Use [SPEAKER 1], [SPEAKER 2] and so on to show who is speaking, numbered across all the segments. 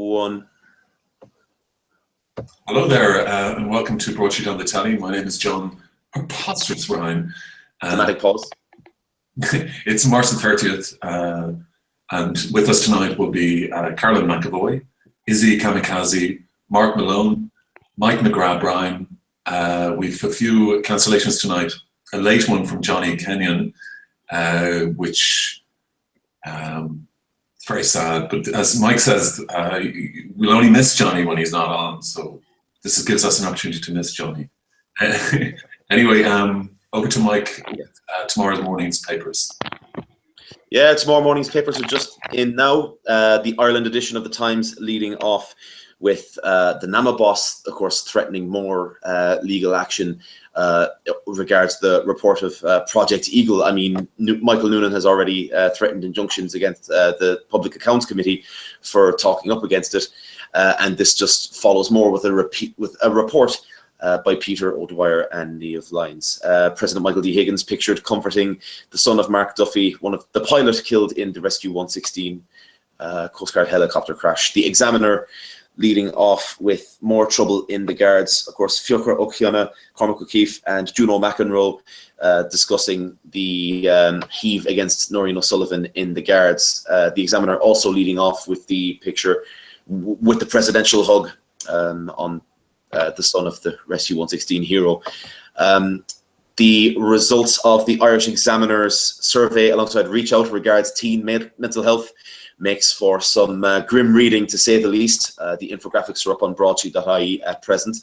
[SPEAKER 1] one.
[SPEAKER 2] Hello there, and welcome to Broadsheet on the Telly. My name is John Preposterous Ryan.
[SPEAKER 1] Dramatic pause.
[SPEAKER 2] It's March the 30th, and with us tonight will be Carolyn McAvoy, Izzy Kamikaze, Mark Malone, Mike McGrath Bryan. We've a few cancellations tonight. A late one from Johnny Kenyon, which it's very sad, but as Mike says, we'll only miss Johnny when he's not on, so this gives us an opportunity to miss Johnny. Anyway, over to Mike with tomorrow morning's papers.
[SPEAKER 1] Yeah, tomorrow morning's papers are just in now. The Ireland edition of the Times leading off with the NAMA boss, of course, threatening more legal action regards the report of Project Eagle. I mean, Michael Noonan has already threatened injunctions against the Public Accounts Committee for talking up against it, and this just follows more with a report by Peter O'Dwyer and Niamh Lyons. President Michael D. Higgins pictured comforting the son of Mark Duffy, one of the pilots killed in the Rescue 116 Coast Guard helicopter crash. The Examiner leading off with more trouble in the Guards. Of course, Fiocra O'Kiona, Cormac O'Keefe and Juno McEnroe discussing the heave against Noreen O'Sullivan in the Guards. The Examiner also leading off with the picture with the presidential hug on the son of the Rescue 116 hero. The results of the Irish Examiner's survey alongside Reach Out regards teen mental health makes for some grim reading, to say the least. The infographics are up on broadsheet.ie at present,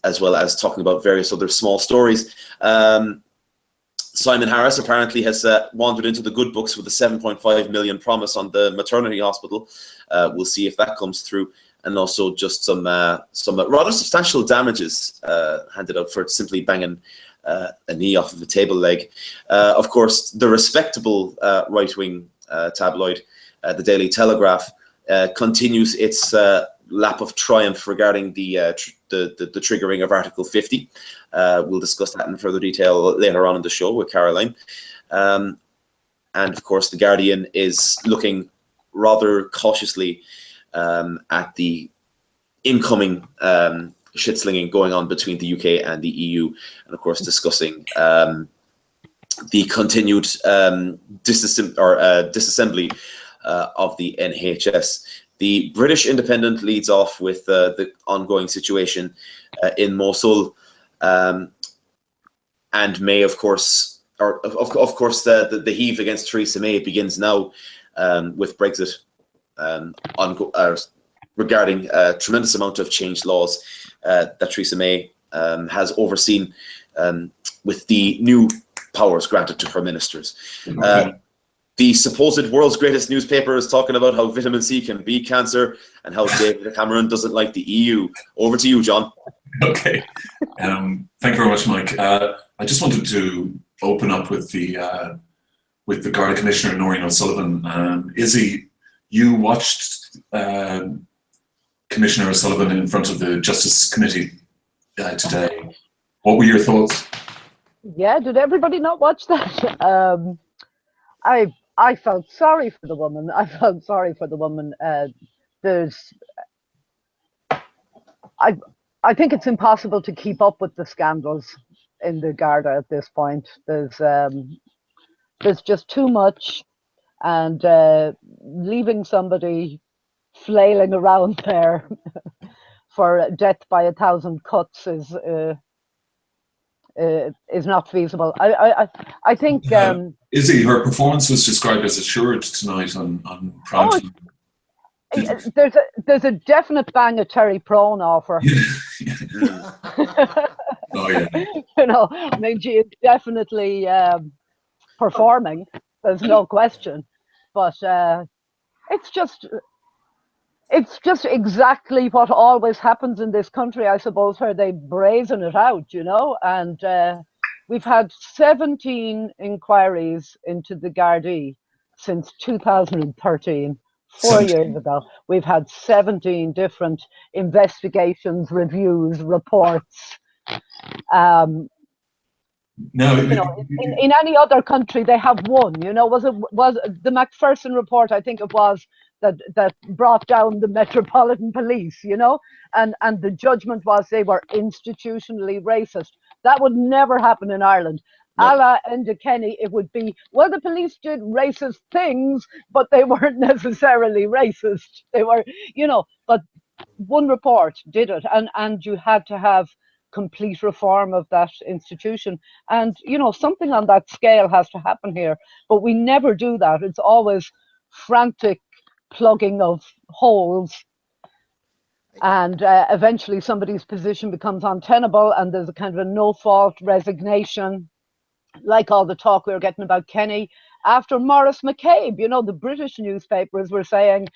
[SPEAKER 1] as well as talking about various other small stories. Simon Harris apparently has wandered into the good books with a 7.5 million promise on the maternity hospital. We'll see if that comes through. And also just some rather substantial damages handed out for simply banging a knee off of a table leg. Of course, the respectable right-wing tabloid, the Daily Telegraph, continues its lap of triumph regarding the triggering of Article 50. We'll discuss that in further detail later on in the show with Caroline. And of course, The Guardian is looking rather cautiously at the incoming shit-slinging going on between the UK and the EU, and of course discussing the continued disassembly of the NHS. The British Independent leads off with the ongoing situation in Mosul, and May, of course, the heave against Theresa May begins now with Brexit. Regarding a tremendous amount of changed laws that Theresa May has overseen with the new powers granted to her ministers. The supposed world's greatest newspaper is talking about how vitamin C can beat cancer and how David Cameron doesn't like the EU. Over to you, John.
[SPEAKER 2] Okay. Thank you very much, Mike. I just wanted to open up with the Garda Commissioner, Noreen O'Sullivan. Izzy, you watched Commissioner O'Sullivan in front of the Justice Committee today. What were your thoughts?
[SPEAKER 3] Yeah, did everybody not watch that? I felt sorry for the woman. I think it's impossible to keep up with the scandals in the Garda at this point. There's just too much, and leaving somebody flailing around there for death by 1,000 cuts is not feasible. I think
[SPEAKER 2] Izzy, her performance was described as assured tonight on prime time.
[SPEAKER 3] There's a definite bang of Terry Prone off her.
[SPEAKER 2] Oh yeah.
[SPEAKER 3] You know, I mean, she is definitely performing. There's no question, but it's just exactly what always happens in this country, I suppose, where they brazen it out, you know. And we've had 17 inquiries into the Gardaí since 2013. 4 years ago, we've had 17 different investigations, reviews, reports. No, you know, in any other country they have one. You know, was the Macpherson report? I think it was that brought down the Metropolitan Police, you know, and the judgment was they were institutionally racist. That would never happen in Ireland.
[SPEAKER 1] No.
[SPEAKER 3] A la Enda Kenny, it would be, well, the police did racist things, but they weren't necessarily racist. They were, you know, but one report did it, and you had to have complete reform of that institution. And you know, something on that scale has to happen here, but we never do that. It's always frantic plugging of holes, and eventually somebody's position becomes untenable, and there's a kind of a no fault resignation, like all the talk we were getting about Kenny after Maurice McCabe. You know, the British newspapers were saying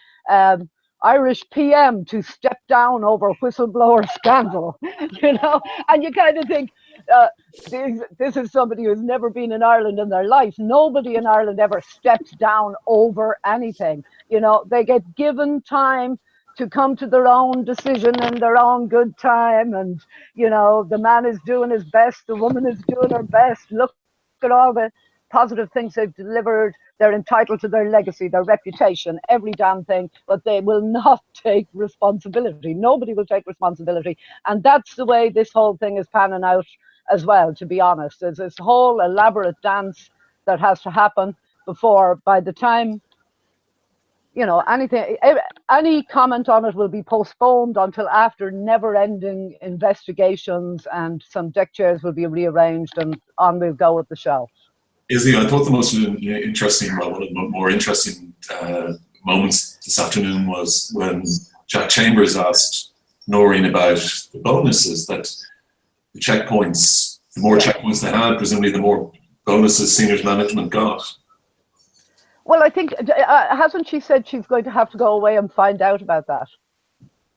[SPEAKER 3] Irish PM to step down over whistleblower scandal, you know, and you kind of think, this is somebody who's never been in Ireland in their life. Nobody in Ireland ever steps down over anything. You know, they get given time to come to their own decision in their own good time. And, you know, the man is doing his best, the woman is doing her best. Look at all the positive things they've delivered. They're entitled to their legacy, their reputation, every damn thing, but they will not take responsibility. Nobody will take responsibility. And that's the way this whole thing is panning out as well, to be honest. There's this whole elaborate dance that has to happen before, by the time, you know, any comment on it will be postponed until after never-ending investigations, and some deck chairs will be rearranged, and on we'll go with the show.
[SPEAKER 2] Izzy, I thought the most interesting, well, one of the more interesting moments this afternoon was when Jack Chambers asked Noreen about the bonuses, that the checkpoints, the more checkpoints they had, presumably the more bonuses senior management got.
[SPEAKER 3] Well, I think, hasn't she said she's going to have to go away and find out about that?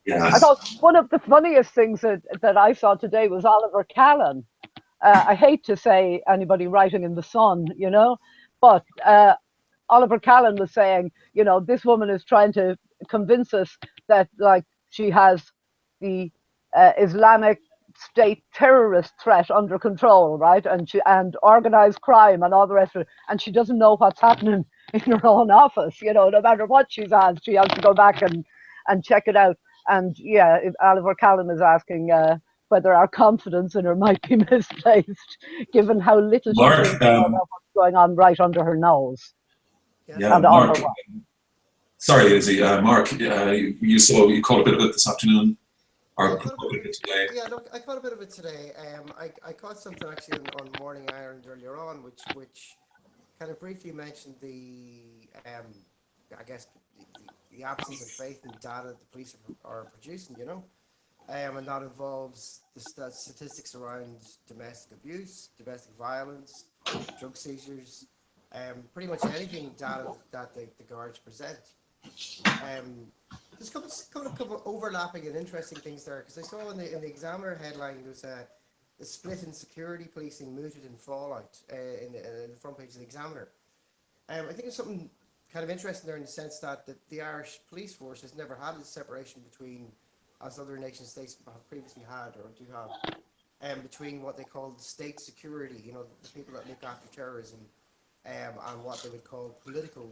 [SPEAKER 2] Yeah.
[SPEAKER 3] I thought one of the funniest things that I saw today was Oliver Callan. I hate to say anybody writing in the Sun, you know, but Oliver Callan was saying, you know, this woman is trying to convince us that, like, she has the Islamic State terrorist threat under control, right? And organized crime and all the rest of it, and she doesn't know what's happening in her own office. You know, no matter what she's asked, she has to go back and check it out. And yeah, Oliver Callan is asking whether our confidence in her might be misplaced, given how little she thinks about what's going on right under her nose.
[SPEAKER 2] Yeah, Mark. Sorry, Izzy. Mark, you caught a bit of it this afternoon. Or today.
[SPEAKER 4] Yeah, look, I caught a bit of it today. I caught something actually on Morning Ireland earlier on, which kind of briefly mentioned I guess the absence of faith in data that the police are producing, you know, and that involves the statistics around domestic abuse, domestic violence, drug seizures, pretty much anything data that the guards present. There's a couple of overlapping and interesting things there, because I saw in the Examiner headline there was a split in security policing mooted in fallout in the front page of the Examiner. I think it's something kind of interesting there in the sense that the Irish police force has never had a separation between, as other nation states have previously had or do have, between what they call state security, you know, the people that look after terrorism, and what they would call political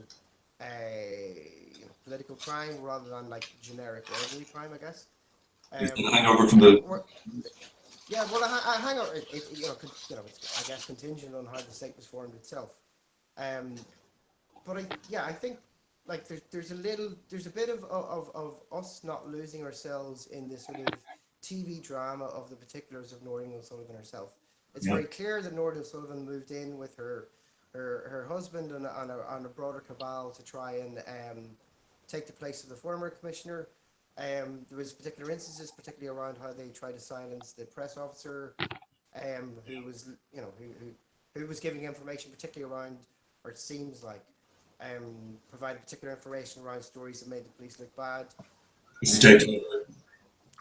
[SPEAKER 4] crime, rather than like generic ordinary crime, I guess.
[SPEAKER 2] Is the hangover from the?
[SPEAKER 4] Yeah, well, a hangover, it's I guess contingent on how the state was formed itself. But I think like there's a bit of us not losing ourselves in this sort of TV drama of the particulars of Noreen O'Sullivan herself. It's very clear that Noreen O'Sullivan moved in with her husband and a broader cabal to try and take the place of the former commissioner. There was particular instances, particularly around how they tried to silence the press officer, who was, you know, who was giving information, particularly around, or it seems like, providing particular information around stories that made the police look bad.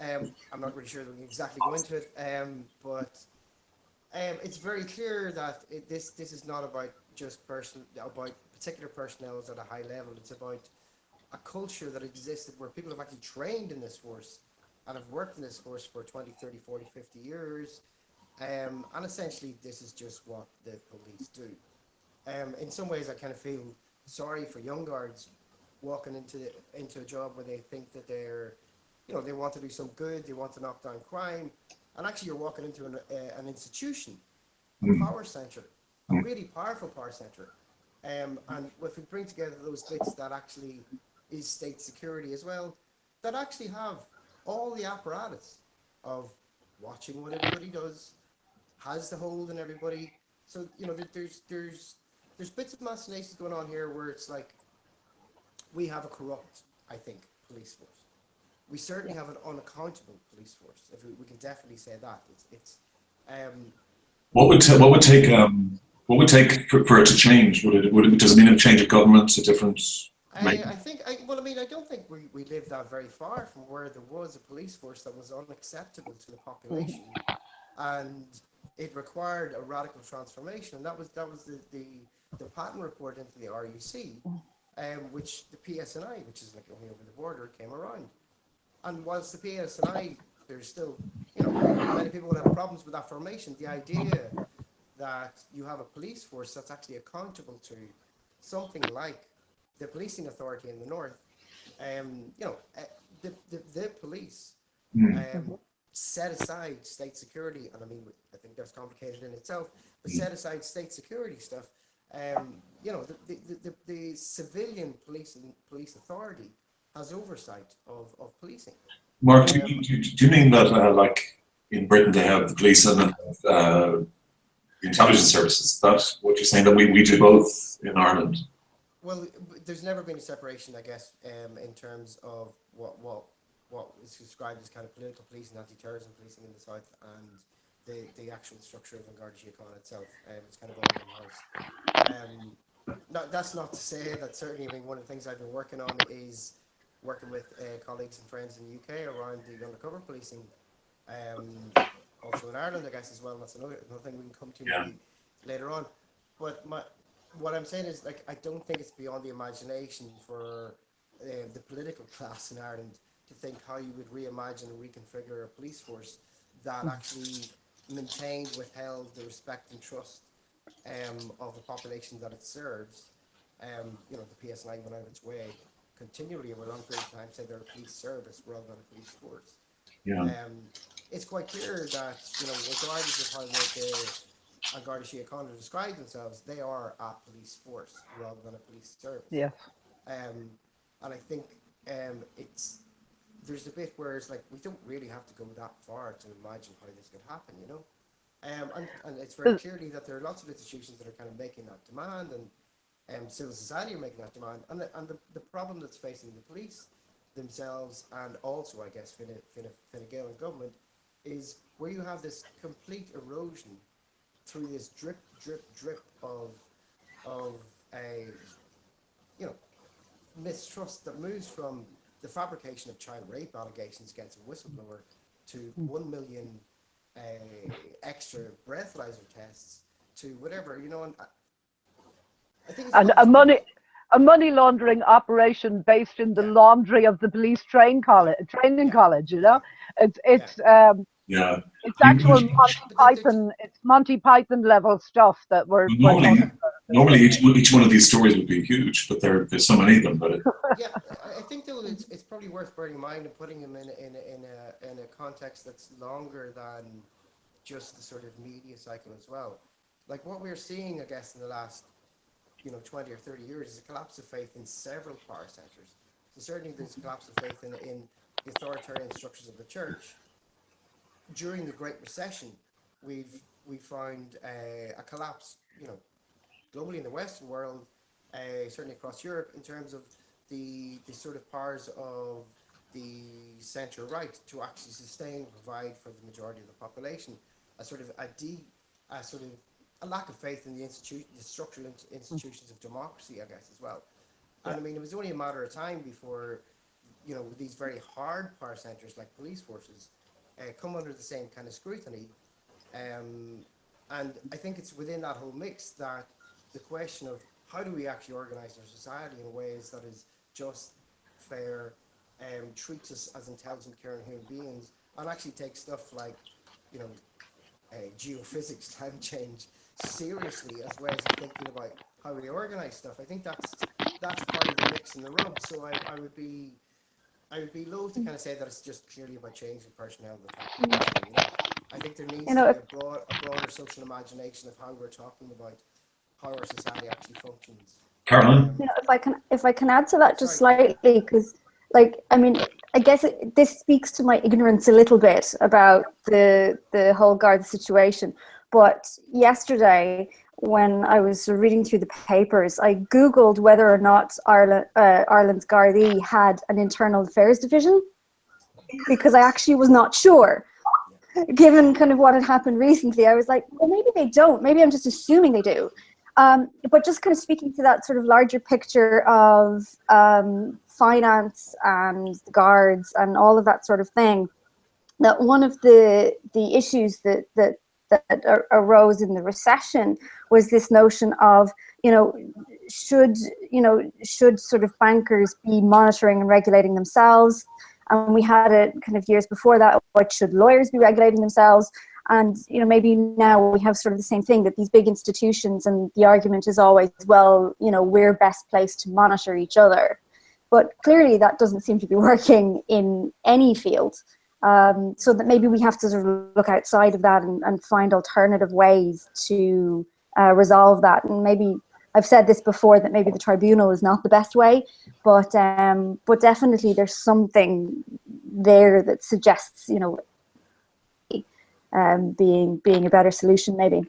[SPEAKER 4] I'm not really sure that we can exactly go into it, but it's very clear that this is not about just about particular personnel at a high level. It's about a culture that existed where people have actually trained in this force and have worked in this force for 20, 30, 40, 50 years. And essentially, this is just what the police do. In some ways, I kind of feel sorry for young guards walking into a job where they think that they're, they want to do some good, they want to knock down crime, and actually you're walking into an institution, a power center, a really powerful power center. And if we bring together those bits that actually is state security as well, that actually have all the apparatus of watching what everybody does, has the hold on everybody. So there's bits of machinations going on here where it's like we have a corrupt, I think, police force. We certainly have an unaccountable police force. If we can definitely say that it's
[SPEAKER 2] what would take for it to change? Does it mean a change of government, a different?
[SPEAKER 4] I don't think we live that very far from where there was a police force that was unacceptable to the population, and it required a radical transformation. And that was the Patton report into the RUC, which the PSNI, which is like only over the border, came around. And whilst the PSNI, there's still, many people would have problems with that formation. The idea that you have a police force that's actually accountable to something like the policing authority in the north, the police set aside state security, and I mean, I think that's complicated in itself, but set aside state security stuff. The civilian police authority has oversight of policing.
[SPEAKER 2] Mark, do you mean that like in Britain they have the police and the intelligence services? That's what you're saying, that we do both in Ireland?
[SPEAKER 4] Well, there's never been a separation, I guess, in terms of what is described as kind of political policing, anti-terrorism policing in the south, and the actual structure of Garda Síochána itself. It's kind of all in-house. That's not to say that certainly, I mean, one of the things I've been working on is working with colleagues and friends in the UK around the undercover policing, also in Ireland, I guess, as well. That's another thing we can come to maybe later on. But what I'm saying is, like, I don't think it's beyond the imagination for the political class in Ireland to think how you would reimagine and reconfigure a police force that actually maintained, withheld the respect and trust of the population that it serves. The PSNI went out of its way continually over a long period of time to say they're a police service rather than a police force. It's quite clear that, regardless of how the Garda Síochána describe themselves, they are a police force rather than a police service.
[SPEAKER 3] Yes.
[SPEAKER 4] And I think there's a bit where it's like we don't really have to go that far to imagine how this could happen, and it's very clearly that there are lots of institutions that are kind of making that demand, and civil society are making that demand, and the problem that's facing the police themselves, and also I guess Fine Gael and government, is where you have this complete erosion through this drip of a mistrust that moves from the fabrication of child rape allegations against a whistleblower to 1 million extra breathalyzer tests to whatever, and I think it's
[SPEAKER 3] a money laundering operation based in the laundry of the police training college. It's actual Monty Python. It's Monty Python level stuff that we're
[SPEAKER 2] normally each one of these stories would be huge, but there's so many of them. But
[SPEAKER 4] yeah, I think though it's probably worth bearing in mind and putting them in a context that's longer than just the sort of media cycle as well. Like what we're seeing, I guess, in the last 20 or 30 years is a collapse of faith in several power centers. So certainly there's a collapse of faith in the authoritarian structures of the church. During the Great Recession, we found a collapse, globally in the Western world, certainly across Europe, in terms of the sort of powers of the centre right to actually sustain and provide for the majority of the population. A lack of faith in the structural institutions of democracy, I guess, as well. And I mean, it was only a matter of time before, these very hard power centres like police forces come under the same kind of scrutiny. And I think it's within that whole mix that the question of how do we actually organise our society in ways that is just, fair, treats us as intelligent, caring human beings, and actually takes stuff like, geophysics, climate change seriously as ways of thinking about how we organise stuff. I think that's part of the mix fixing the rug. So I would be loath to kind of say that it's just purely about changing personnel. I think there needs to be a broader social imagination of how we're talking about how our society actually functions.
[SPEAKER 2] Caroline?
[SPEAKER 5] If I can add to that just slightly, because I guess this speaks to my ignorance a little bit about the whole Garda situation. But yesterday, when I was reading through the papers, I Googled whether or not Ireland's Gardaí had an internal affairs division, because I actually was not sure. Given kind of what had happened recently, I was like, well, maybe they don't. Maybe I'm just assuming they do. But just kind of speaking to that sort of larger picture of finance and the guards and all of that sort of thing, that one of the issues that arose in the recession was this notion of, should sort of bankers be monitoring and regulating themselves? And we had it kind of years before that, what should lawyers be regulating themselves? And, maybe now we have sort of the same thing, that these big institutions, and the argument is always, well, we're best placed to monitor each other. But clearly that doesn't seem to be working in any field. So that maybe we have to sort of look outside of that and find alternative ways to resolve that. And maybe I've said this before, that maybe the tribunal is not the best way, but definitely there's something there that suggests, being a better solution, maybe.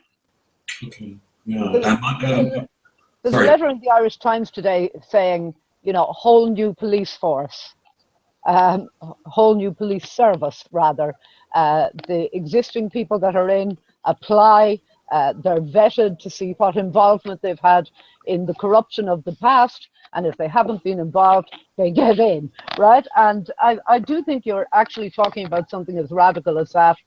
[SPEAKER 2] Okay. Yeah.
[SPEAKER 3] There's a letter in the Irish Times today saying, a whole new police force, a whole new police service, rather. The existing people that are in apply. They're vetted to see what involvement they've had in the corruption of the past, and if they haven't been involved, they get in, right? And I do think you're actually talking about something as radical as that.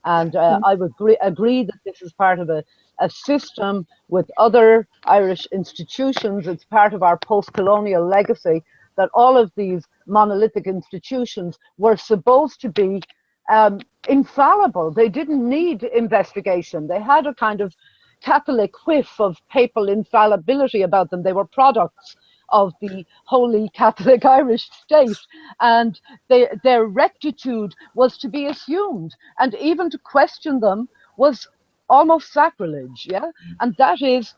[SPEAKER 3] And I would agree that this is part of a system with other Irish institutions. It's part of our post-colonial legacy that all of these monolithic institutions were supposed to be infallible. They didn't need investigation. They had a kind of Catholic whiff of papal infallibility about them. They were products of the Holy Catholic Irish state, and their rectitude was to be assumed, and even to question them was almost sacrilege. And that is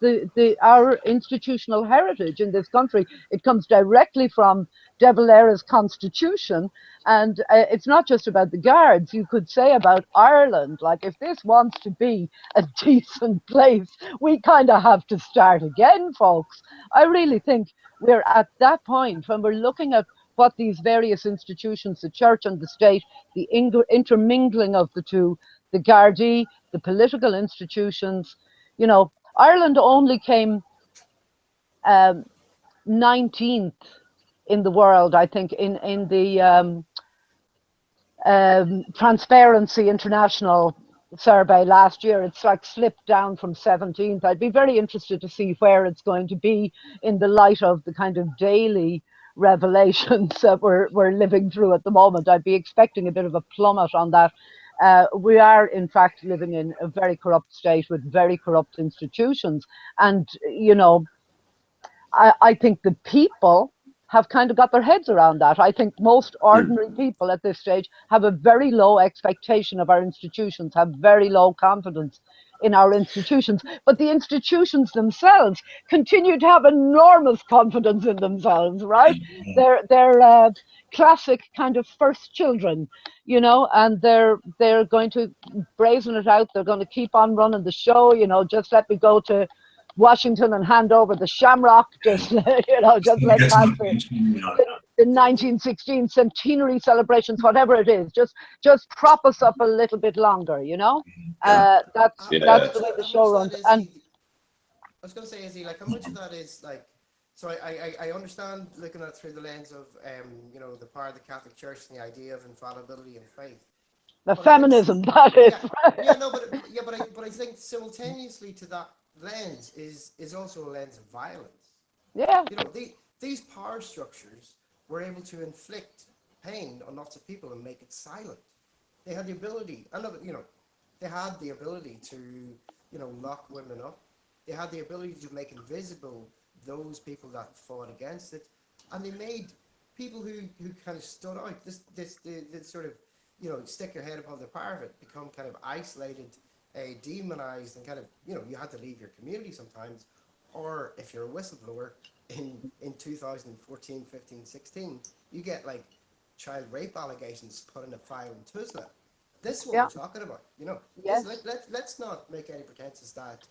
[SPEAKER 3] our institutional heritage in this country. It comes directly from De Valera's constitution, and it's not just about the guards. You could say about Ireland, like, if this wants to be a decent place, we kind of have to start again, folks. I really think we're at that point when we're looking at what these various institutions, the church and the state, the intermingling of the two, the Gardaí, the political institutions. Ireland only came 19th in the world, I think, in the Transparency International survey last year. It's like slipped down from 17th. I'd be very interested to see where it's going to be in the light of the kind of daily revelations that we're living through at the moment. I'd be expecting a bit of a plummet on that. We are, in fact, living in a very corrupt state with very corrupt institutions. And, I think the people have kind of got their heads around that. I think most ordinary people at this stage have a very low expectation of our institutions, have very low confidence in our institutions. But the institutions themselves continue to have enormous confidence in themselves, right? They're classic kind of first children, and they're going to brazen it out. They're going to keep on running the show, just let me go to Washington and hand over the shamrock, just let pass the 1916 centenary celebrations, whatever it is, just prop us up a little bit longer, that's the way the show runs. And
[SPEAKER 4] I was going to say, Izzy, like, how much of that is like, so I understand looking at it through the lens of the power of the Catholic Church and the idea of infallibility and faith.
[SPEAKER 3] The feminism, that is.
[SPEAKER 4] But I think simultaneously to that lens is also a lens of violence.
[SPEAKER 3] Yeah.
[SPEAKER 4] These power structures were able to inflict pain on lots of people and make it silent. They had the ability, they had the ability to, lock women up. They had the ability to make invisible those people that fought against it. and they made people who kind of stood out. This sort of, stick your head above the parapet, become kind of isolated, demonized, and kind of, you had to leave your community sometimes, or if you're a whistleblower in 2014, 15, 16, you get like child rape allegations put in a file in Tuzla. This is what we're talking about,
[SPEAKER 3] Yes.
[SPEAKER 4] Let's not make any pretenses that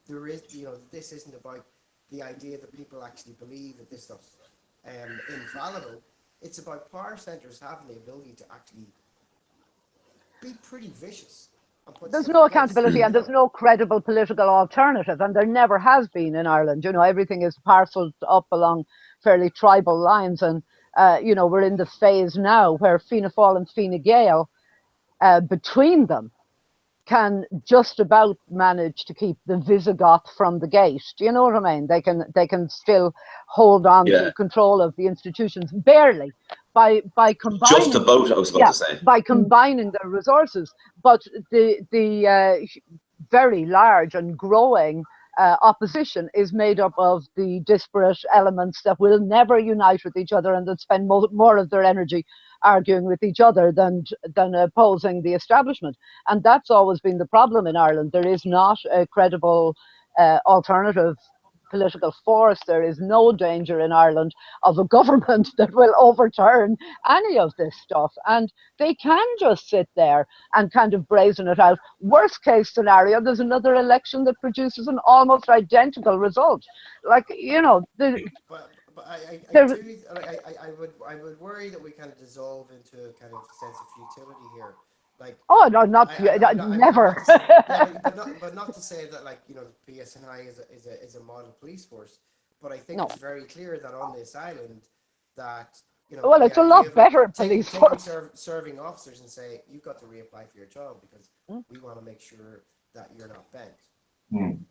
[SPEAKER 4] there is, this isn't about the idea that people actually believe that this stuff's infallible. It's about power centers having the ability to actually be pretty vicious.
[SPEAKER 3] There's no accountability and there's no credible political alternative, and there never has been in Ireland. Everything is parcelled up along fairly tribal lines, and we're in the phase now where Fianna Fáil and Fine Gael, between them, can just about manage to keep the Visigoth from the gate. Do you know what I mean? They can still hold on to control of the institutions, barely, by combining
[SPEAKER 1] just about, I was about to say,
[SPEAKER 3] by combining their resources. But the very large and growing opposition is made up of the disparate elements that will never unite with each other and that spend more of their energy arguing with each other than opposing the establishment. And that's always been the problem in Ireland. There is not a credible alternative political force. There is no danger in Ireland of a government that will overturn any of this stuff. And they can just sit there and kind of brazen it out. Worst case scenario, there's another election that produces an almost identical result. Like,
[SPEAKER 4] But I would worry that we kind of dissolve into a kind of sense of futility here. Like,
[SPEAKER 3] oh no, never.
[SPEAKER 4] But not to say that, like, PSNI is a model police force. But I think it's very clear that on this island, that
[SPEAKER 3] well, it's a lot better police force.
[SPEAKER 4] Serving officers and say, you've got to reapply for your job because we want to make sure that you're not bent.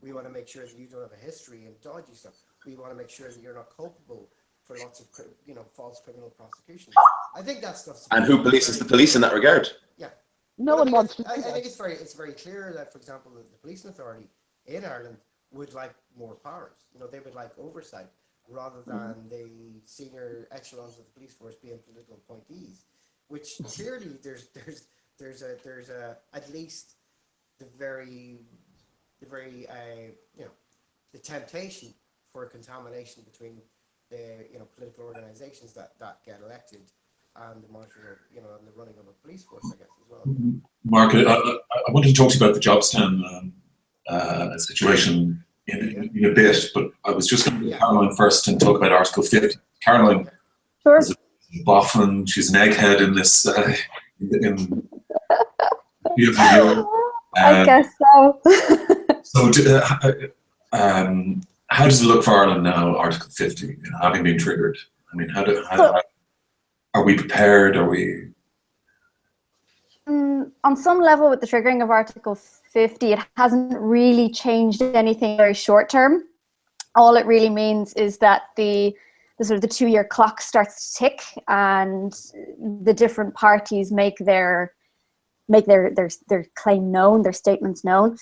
[SPEAKER 4] We want to make sure that you don't have a history and dodgy stuff. We want to make sure that you're not culpable for lots of false criminal prosecutions. I think that stuff's.
[SPEAKER 1] And who polices the police in that regard?
[SPEAKER 4] Yeah.
[SPEAKER 3] No one wants to.
[SPEAKER 4] I think it's very clear that, for example, the policing authority in Ireland would like more powers. They would like oversight rather than the senior echelons of the police force being political appointees, which clearly there's a at least the temptation for a contamination between the political organizations that get elected and the monitoring and the running of a police force, I guess, as well.
[SPEAKER 2] Mark, I wanted to talk to you about the Jobstown situation in a bit, but I was just going to get Caroline first and talk about Article 50. Caroline is a boffin, she's an egghead in this.
[SPEAKER 5] I guess so.
[SPEAKER 2] So, how does it look for Ireland now, Article 50, having been triggered? I mean, are we prepared? Are we?
[SPEAKER 5] On some level, with the triggering of Article 50, it hasn't really changed anything very short term. All it really means is that the sort of the 2-year clock starts to tick, and the different parties make their claim known, their statements known.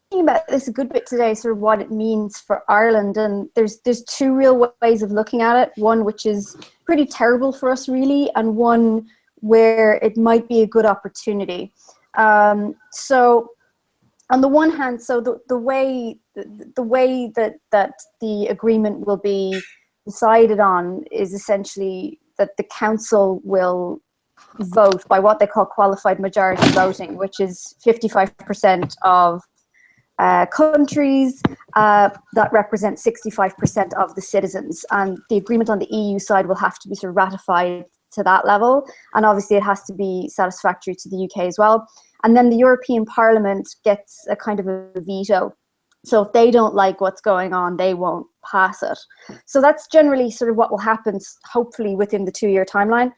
[SPEAKER 5] Thinking about this a good bit today, sort of what it means for Ireland, and there's two real ways of looking at it. One which is pretty terrible for us, really, and one where it might be a good opportunity. So, on the one hand, so the way that the agreement will be decided on is essentially that the council will vote by what they call qualified majority voting, which is 55% of countries that represent 65% of the citizens, and the agreement on the EU side will have to be sort of ratified to that level, and obviously it has to be satisfactory to the UK as well. And then the European Parliament gets a kind of a veto. So if they don't like what's going on, they won't pass it. So that's generally sort of what will happen, hopefully within the 2-year timeline.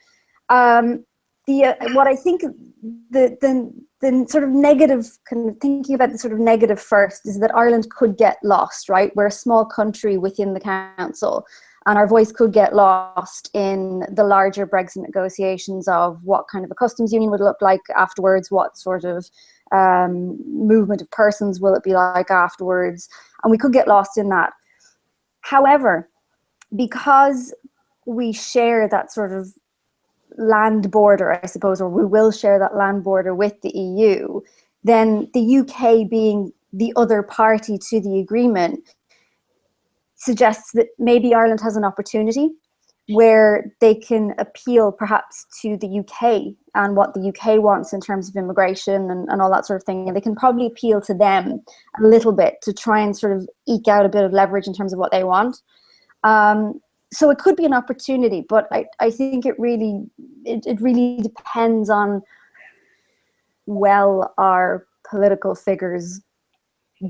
[SPEAKER 5] What I think the sort of negative, kind of thinking about the sort of negative first, is that Ireland could get lost, right? We're a small country within the council, and our voice could get lost in the larger Brexit negotiations of what kind of a customs union would look like afterwards, what sort of movement of persons will it be like afterwards, and we could get lost in that. However, because we share that sort of land border, I suppose, or we will share that land border with the EU, then the UK being the other party to the agreement suggests that maybe Ireland has an opportunity where they can appeal perhaps to the UK and what the UK wants in terms of immigration and all that sort of thing. And they can probably appeal to them a little bit to try and sort of eke out a bit of leverage in terms of what they want. So it could be an opportunity, but I think it really depends on well our political figures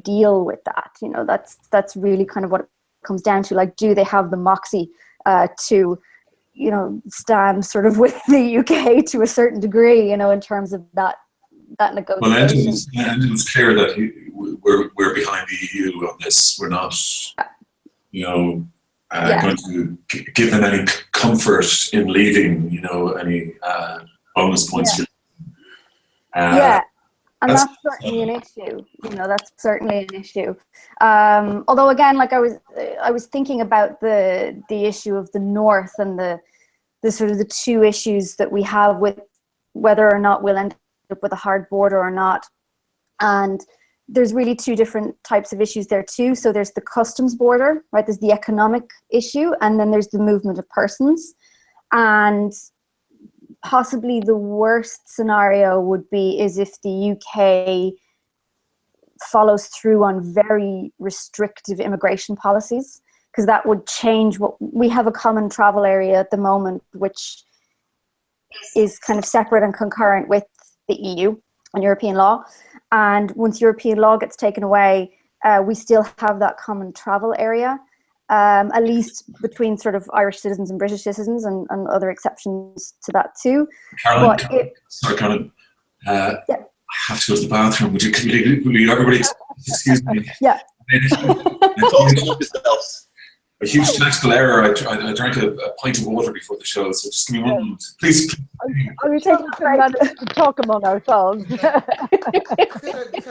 [SPEAKER 5] deal with that. You know, that's really kind of what it comes down to. Like, do they have the moxie to, you know, stand sort of with the UK to a certain degree, you know, in terms of that negotiation.
[SPEAKER 2] Well, Endon's clear that we're behind the EU on this. We're not, you know, going to give them any comfort in leaving, you know, any bonus points.
[SPEAKER 5] Yeah. And that's certainly an issue. You know, that's certainly an issue. Although, again, like I was thinking about the issue of the North and the sort of the two issues that we have with whether or not we'll end up with a hard border or not. And there's really two different types of issues there too. So there's the customs border, right? There's the economic issue, and then there's the movement of persons. And possibly the worst scenario would be is if the UK follows through on very restrictive immigration policies, because that would change what we have. A common travel area at the moment, which is kind of separate and concurrent with the EU and European law. And once European law gets taken away, we still have that common travel area. At least between sort of Irish citizens and British citizens, and other exceptions to that too.
[SPEAKER 2] Caroline, I have to go to the bathroom. Would you everybody excuse me?
[SPEAKER 5] Yeah.
[SPEAKER 2] A huge tactical error. I drank a pint of water before the show, so just give me 1 moment. Please.
[SPEAKER 3] Are we taking a minute to talk among ourselves?
[SPEAKER 4] Could have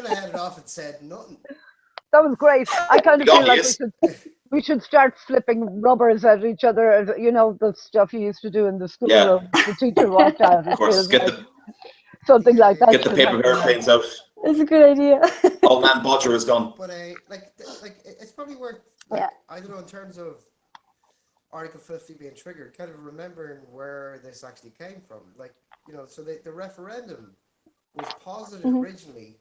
[SPEAKER 4] had it off and said nothing.
[SPEAKER 3] That was great. I kind of feel like we should start flipping rubbers at each other. You know, the stuff you used to do in the schoolroom. The teacher walked out.
[SPEAKER 1] Of course,
[SPEAKER 3] something like that.
[SPEAKER 1] Get the paper airplanes out.
[SPEAKER 5] It's a good idea.
[SPEAKER 1] Old man Bodger is gone.
[SPEAKER 4] But like it's probably worth. Like, I don't know, in terms of Article 50 being triggered, kind of remembering where this actually came from. Like, you know, so the referendum was posited originally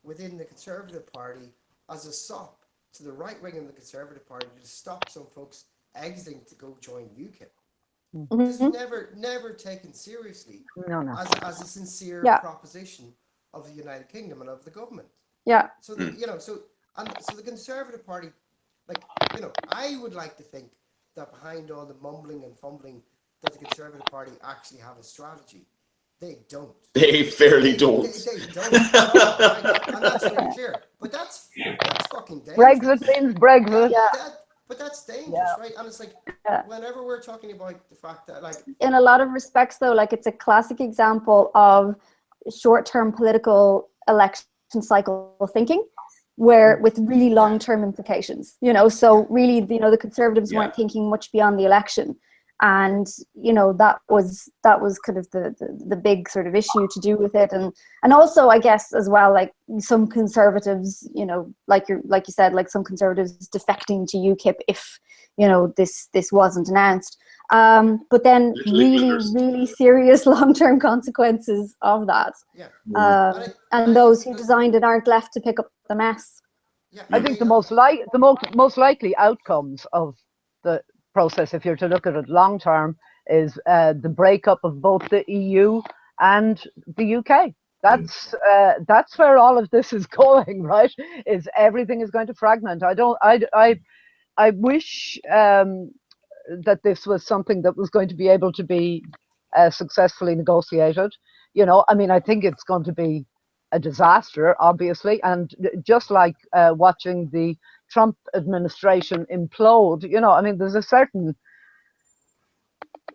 [SPEAKER 4] within the Conservative Party as a sop to the right wing of the Conservative Party to stop some folks exiting to go join UKIP. This is never taken seriously as a sincere proposition of the United Kingdom and of the government.
[SPEAKER 5] Yeah.
[SPEAKER 4] So so the Conservative Party, like, you know, I would like to think that behind all the mumbling and fumbling that the Conservative Party actually have a strategy. They don't.
[SPEAKER 1] They fairly don't.
[SPEAKER 4] They don't. And that's really clear. But that's fucking dangerous.
[SPEAKER 3] Brexit means Brexit.
[SPEAKER 4] But that's dangerous, right? And it's like, whenever we're talking about the fact that, like,
[SPEAKER 5] in a lot of respects, though, like, it's a classic example of short-term political election cycle thinking, where with really long-term implications, you know. So really, you know, the Conservatives weren't thinking much beyond the election. And, you know, that was kind of the big sort of issue to do with it. And also, I guess, as well, like, some Conservatives, you know, like you said, like some Conservatives defecting to UKIP if, you know, this wasn't announced. But then really serious long-term consequences of that. And those who designed it aren't left to pick up the mess.
[SPEAKER 3] I think the most likely outcomes of the process, if you're to look at it long term, is the breakup of both the EU and the UK. That's where all of this is going, right? Is everything is going to fragment. I wish that this was something that was going to be able to be successfully negotiated. You know, I mean, I think it's going to be a disaster, obviously, and just like watching the Trump administration implode, you know, I mean, there's a certain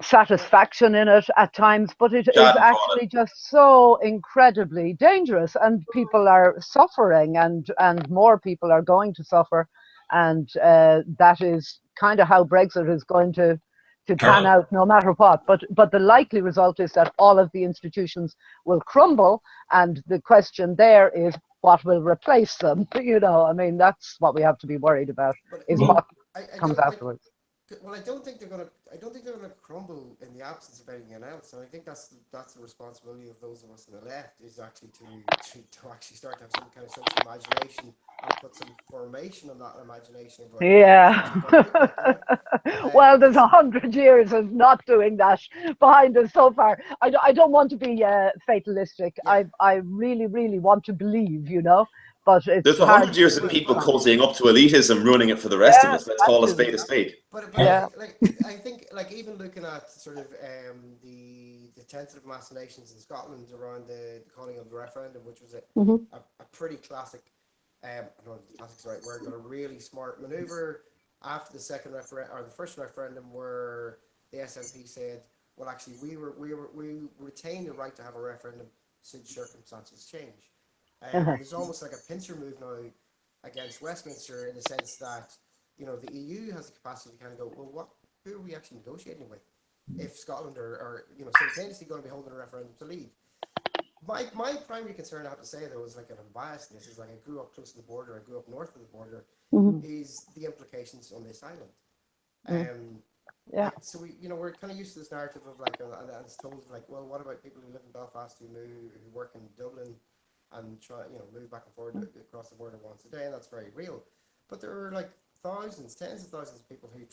[SPEAKER 3] satisfaction in it at times, but it is actually just so incredibly dangerous, and people are suffering, and more people are going to suffer. and that is kind of how Brexit is going to pan
[SPEAKER 2] Carol?
[SPEAKER 3] out, no matter what. But the likely result is that all of the institutions will crumble, and the question there is what will replace them. You know, I mean, that's what we have to be worried about,
[SPEAKER 4] But
[SPEAKER 3] is
[SPEAKER 2] Well,
[SPEAKER 3] what
[SPEAKER 4] I
[SPEAKER 3] comes
[SPEAKER 4] don't.
[SPEAKER 3] afterwards.
[SPEAKER 4] Well, I don't think they're gonna. I don't think they're gonna crumble in the absence of anything else. And I think that's the responsibility of those of us on the left, is actually to actually start to have some kind of social imagination and put some formation on that imagination of what it's
[SPEAKER 3] Yeah.
[SPEAKER 4] actually going to look like. You know?
[SPEAKER 3] Well, there's
[SPEAKER 4] It's
[SPEAKER 3] 100 years of not doing that behind us so far. I don't want to be fatalistic.
[SPEAKER 4] Yeah.
[SPEAKER 3] I really, really want to believe, you know, but it's
[SPEAKER 1] There's
[SPEAKER 3] hard.
[SPEAKER 1] 100 years of
[SPEAKER 4] Right,
[SPEAKER 1] people
[SPEAKER 4] but
[SPEAKER 1] cozying up to elitism, ruining it for the rest of
[SPEAKER 3] Yeah,
[SPEAKER 1] us. Let's call a
[SPEAKER 3] exactly.
[SPEAKER 1] spade a spade.
[SPEAKER 4] But
[SPEAKER 3] Yeah.
[SPEAKER 4] I think like even looking at sort of the tentative machinations in Scotland around the calling of the referendum, which was a pretty classic, I don't know if classic's the right word, but a really smart manoeuvre after the second referendum, or the first referendum, where the SNP said, well, actually we retain the right to have a referendum should circumstances change. There's almost like a pincer move now against Westminster, in the sense that, you know, the EU has the capacity to kind of go, well, who are we actually negotiating with if Scotland are you know, simultaneously going to be holding a referendum to leave? My primary concern, I have to say, though, is like, an unbiased, this is like, I grew up close to the border, I grew up north of the border, is the implications on this island.
[SPEAKER 3] Yeah.
[SPEAKER 4] Like, so we're kind of used to this narrative of like, and it's told of like, well, what about people who live in Belfast who work in Dublin and try, move back and forth across the border once a day, and that's very real. But there are like thousands, tens of thousands of people who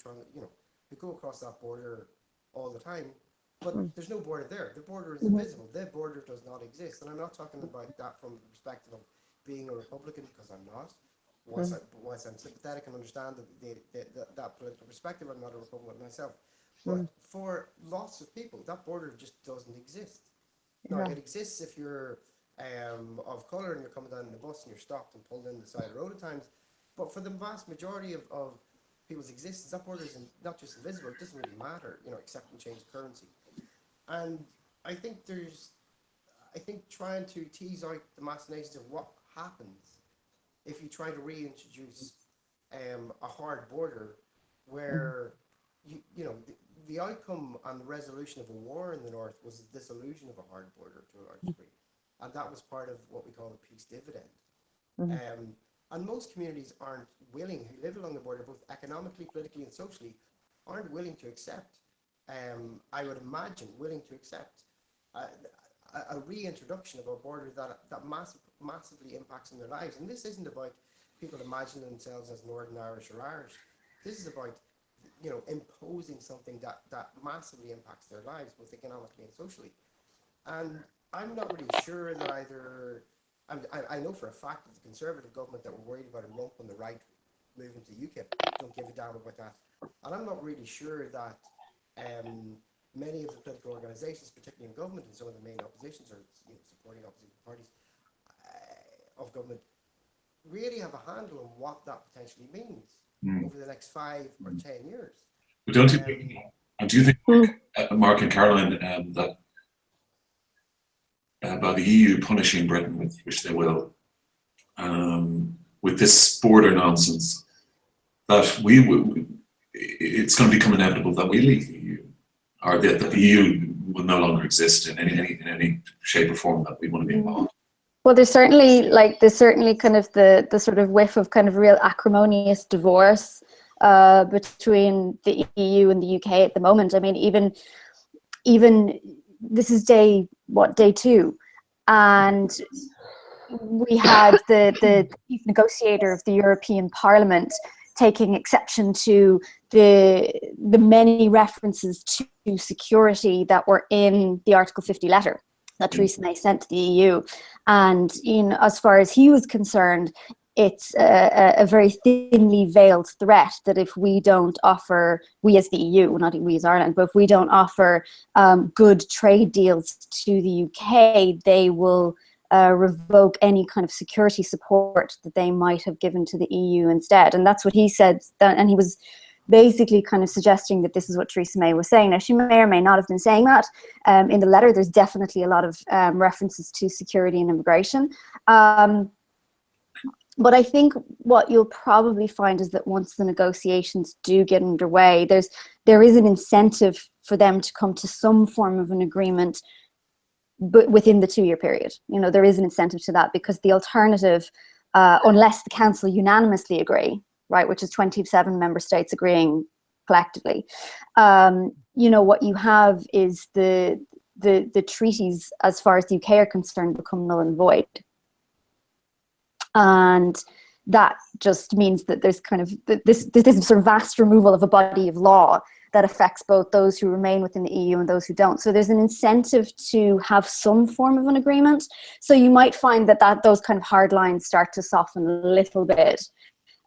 [SPEAKER 4] who go across that border all the time, but there's no border there. The border is invisible. The border does not exist. And I'm not talking about that from the perspective of being a Republican, because I'm not. Once I'm sympathetic and understand that political perspective, I'm not a Republican myself. But for lots of people, that border just doesn't exist. Now, it exists if you're of colour and you're coming down in the bus and you're stopped and pulled in the side of the road at times. But for the vast majority of people's existence, that border is not just invisible, it doesn't really matter, except in change of currency. And I think trying to tease out the machinations of what happens if you try to reintroduce a hard border, where the outcome and the resolution of a war in the north was the dissolution of a hard border to a large degree, and that was part of what we call the peace dividend. And most communities aren't willing, who live along the border, both economically, politically, and socially, aren't willing to accept. I would imagine willing to accept a reintroduction of a border that massively impacts on their lives. And this isn't about people imagining themselves as Northern Irish or Irish. This is about imposing something that massively impacts their lives, both economically and socially. And I'm not really sure that either. I know for a fact that the Conservative government that were worried about a rump on the right moving to UKIP don't give a damn about that. And I'm not really sure that many of the political organisations, particularly in government and some of the main oppositions, or supporting opposition parties of government, really have a handle on what that potentially means over the next 5 or 10 years.
[SPEAKER 2] But do you think, Mark and Caroline, that by the EU punishing Britain, which they will, with this border nonsense, that it's going to become inevitable that we leave the EU, or that the EU will no longer exist in any shape or form that we want to be involved?
[SPEAKER 5] Well, there's certainly kind of the sort of whiff of kind of real acrimonious divorce between the EU and the UK at the moment. I mean, even this is day 2, and we had the chief negotiator of the European Parliament taking exception to the many references to security that were in the Article 50 letter that Theresa May sent to the EU. And as far as he was concerned, it's a very thinly veiled threat that if we don't offer, we as the EU, not we as Ireland, but if we don't offer good trade deals to the UK, they will revoke any kind of security support that they might have given to the EU instead. And that's what he said. And he was basically kind of suggesting that this is what Theresa May was saying. Now, she may or may not have been saying that. In the letter, there's definitely a lot of references to security and immigration. But I think what you'll probably find is that once the negotiations do get underway, there is an incentive for them to come to some form of an agreement, but within the 2-year period. You know, there is an incentive to that, because the alternative, unless the council unanimously agree, right, which is 27 member states agreeing collectively, you know, what you have is the treaties, as far as the UK are concerned, become null and void. And that just means that there's kind of this sort of vast removal of a body of law that affects both those who remain within the EU and those who don't. So there's an incentive to have some form of an agreement. So you might find that those kind of hard lines start to soften a little bit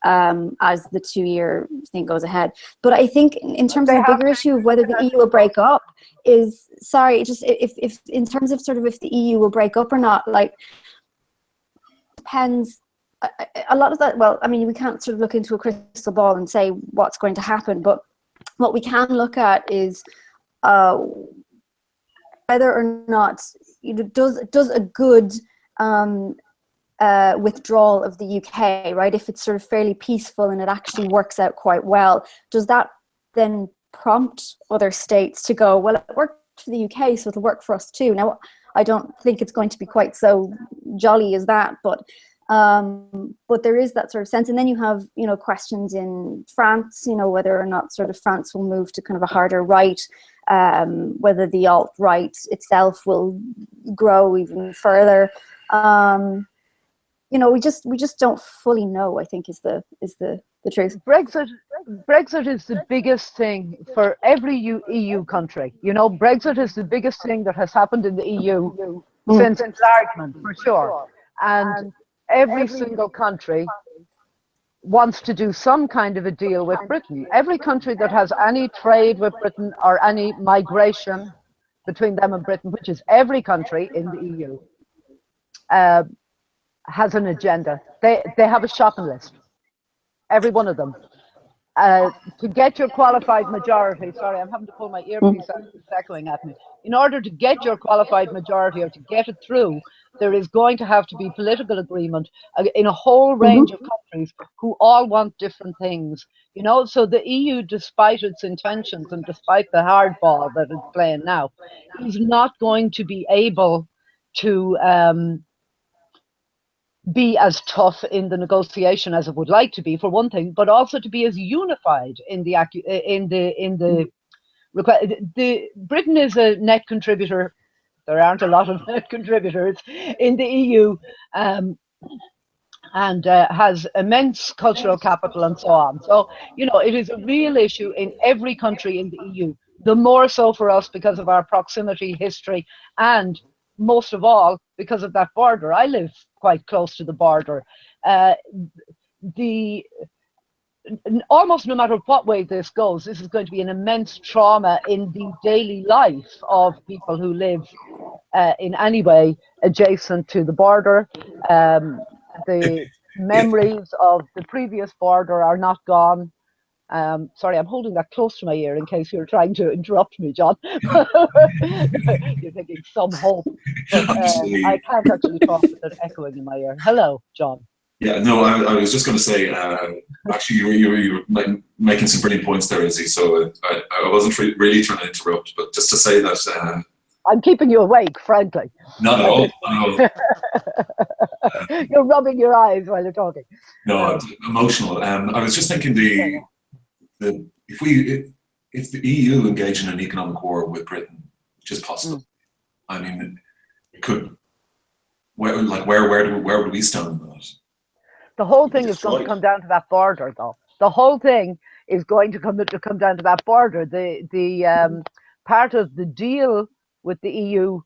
[SPEAKER 5] as the 2-year thing goes ahead. But I think in terms of the bigger issue of whether the EU will break up is, sorry, just if in terms of sort of if the EU will break up or not, like, depends a lot of that. Well, I mean, we can't sort of look into a crystal ball and say what's going to happen, but what we can look at is whether or not, you know, does a good withdrawal of the UK, right, if it's sort of fairly peaceful and it actually works out quite well, does that then prompt other states to go, well, it worked for the UK, so it'll work for us too? Now, I don't think it's going to be quite so jolly as that, but there is that sort of sense. And then you have, you know, questions in France, you know, whether or not sort of France will move to kind of a harder right, whether the alt-right itself will grow even further. You know, we just don't fully know, I think, is the truth.
[SPEAKER 3] Brexit is the biggest thing for every EU country. You know, Brexit is the biggest thing that has happened in the EU since enlargement, for sure. And every single country wants to do some kind of a deal with Britain. Every country that has any trade with Britain or any migration between them and Britain, which is every country in the EU, has an agenda. They have a shopping list, every one of them. To get your qualified majority, sorry, I'm having to pull my earpiece out, it's echoing at me. In order to get your qualified majority, or to get it through, there is going to have to be political agreement in a whole range of countries who all want different things. You know, so the EU, despite its intentions and despite the hardball that it's playing now, is not going to be able to be as tough in the negotiation as it would like to be, for one thing, but also to be as unified in the Britain is a net contributor. There aren't a lot of net contributors in the EU, and has immense cultural capital and so on. So, you know, it is a real issue in every country in the EU. The more so for us because of our proximity, history, and most of all because of that border. I live quite close to the border. Almost no matter what way this goes, this is going to be an immense trauma in the daily life of people who live in any way adjacent to the border. The memories of the previous border are not gone. Sorry, I'm holding that close to my ear in case you're trying to interrupt me, John. You're thinking some hope, but I can't actually talk without echoing in my ear. Hello, John.
[SPEAKER 2] Yeah, no, I was just going to say, actually, you were making some brilliant points there, Izzy, so I wasn't really trying to interrupt, but just to say that...
[SPEAKER 3] I'm keeping you awake, frankly.
[SPEAKER 2] Not at all. Not at all.
[SPEAKER 3] You're rubbing your eyes while you're talking.
[SPEAKER 2] No, emotional. I was just thinking if the EU engage in an economic war with Britain, which is possible, I mean, it could. Where would we stand on that? The
[SPEAKER 3] whole thing is going to come down to that border, though. The whole thing is going to come down to that border. The part of the deal with the EU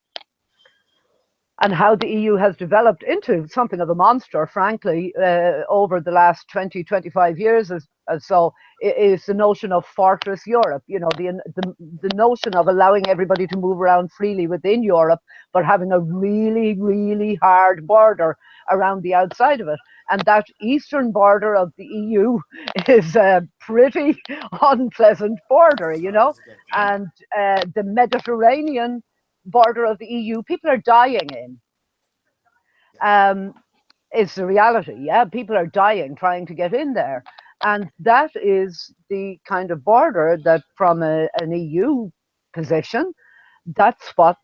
[SPEAKER 3] and how the EU has developed into something of a monster, frankly, over the last 20, 25 years. So it is the notion of Fortress Europe, you know, the notion of allowing everybody to move around freely within Europe, but having a really, really hard border around the outside of it. And that eastern border of the EU is a pretty unpleasant border, you know, and the Mediterranean border of the EU, people are dying in. It's the reality. Yeah, people are dying trying to get in there, and that is the kind of border that, from an EU position, that's what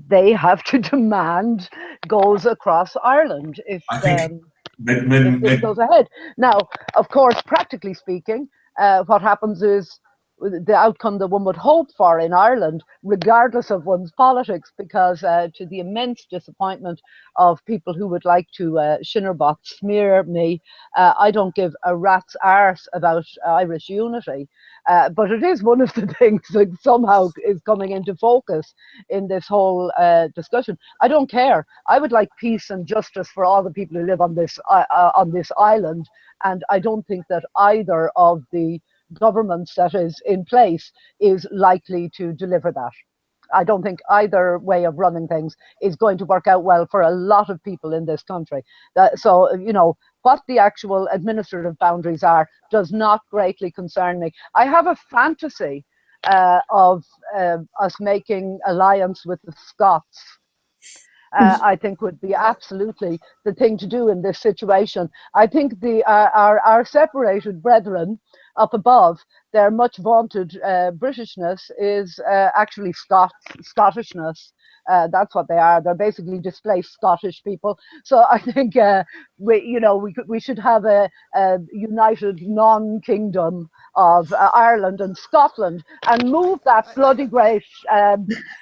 [SPEAKER 3] they have to demand goes across Ireland
[SPEAKER 2] I think
[SPEAKER 3] if this goes ahead. Now, of course, practically speaking, what happens is the outcome that one would hope for in Ireland, regardless of one's politics, because to the immense disappointment of people who would like to Shinnerbot smear me, I don't give a rat's arse about Irish unity. But it is one of the things that somehow is coming into focus in this whole discussion. I don't care. I would like peace and justice for all the people who live on this island, and I don't think that either of the governments that is in place is likely to deliver that. I don't think either way of running things is going to work out well for a lot of people in this country. So, what the actual administrative boundaries are does not greatly concern me. I have a fantasy of us making alliance with the Scots. I think would be absolutely the thing to do in this situation. I think our separated brethren up above, their much vaunted Britishness is actually Scottishness. That's what they are. They're basically displaced Scottish people. So I think we should have a united non-kingdom of Ireland and Scotland and move that bloody great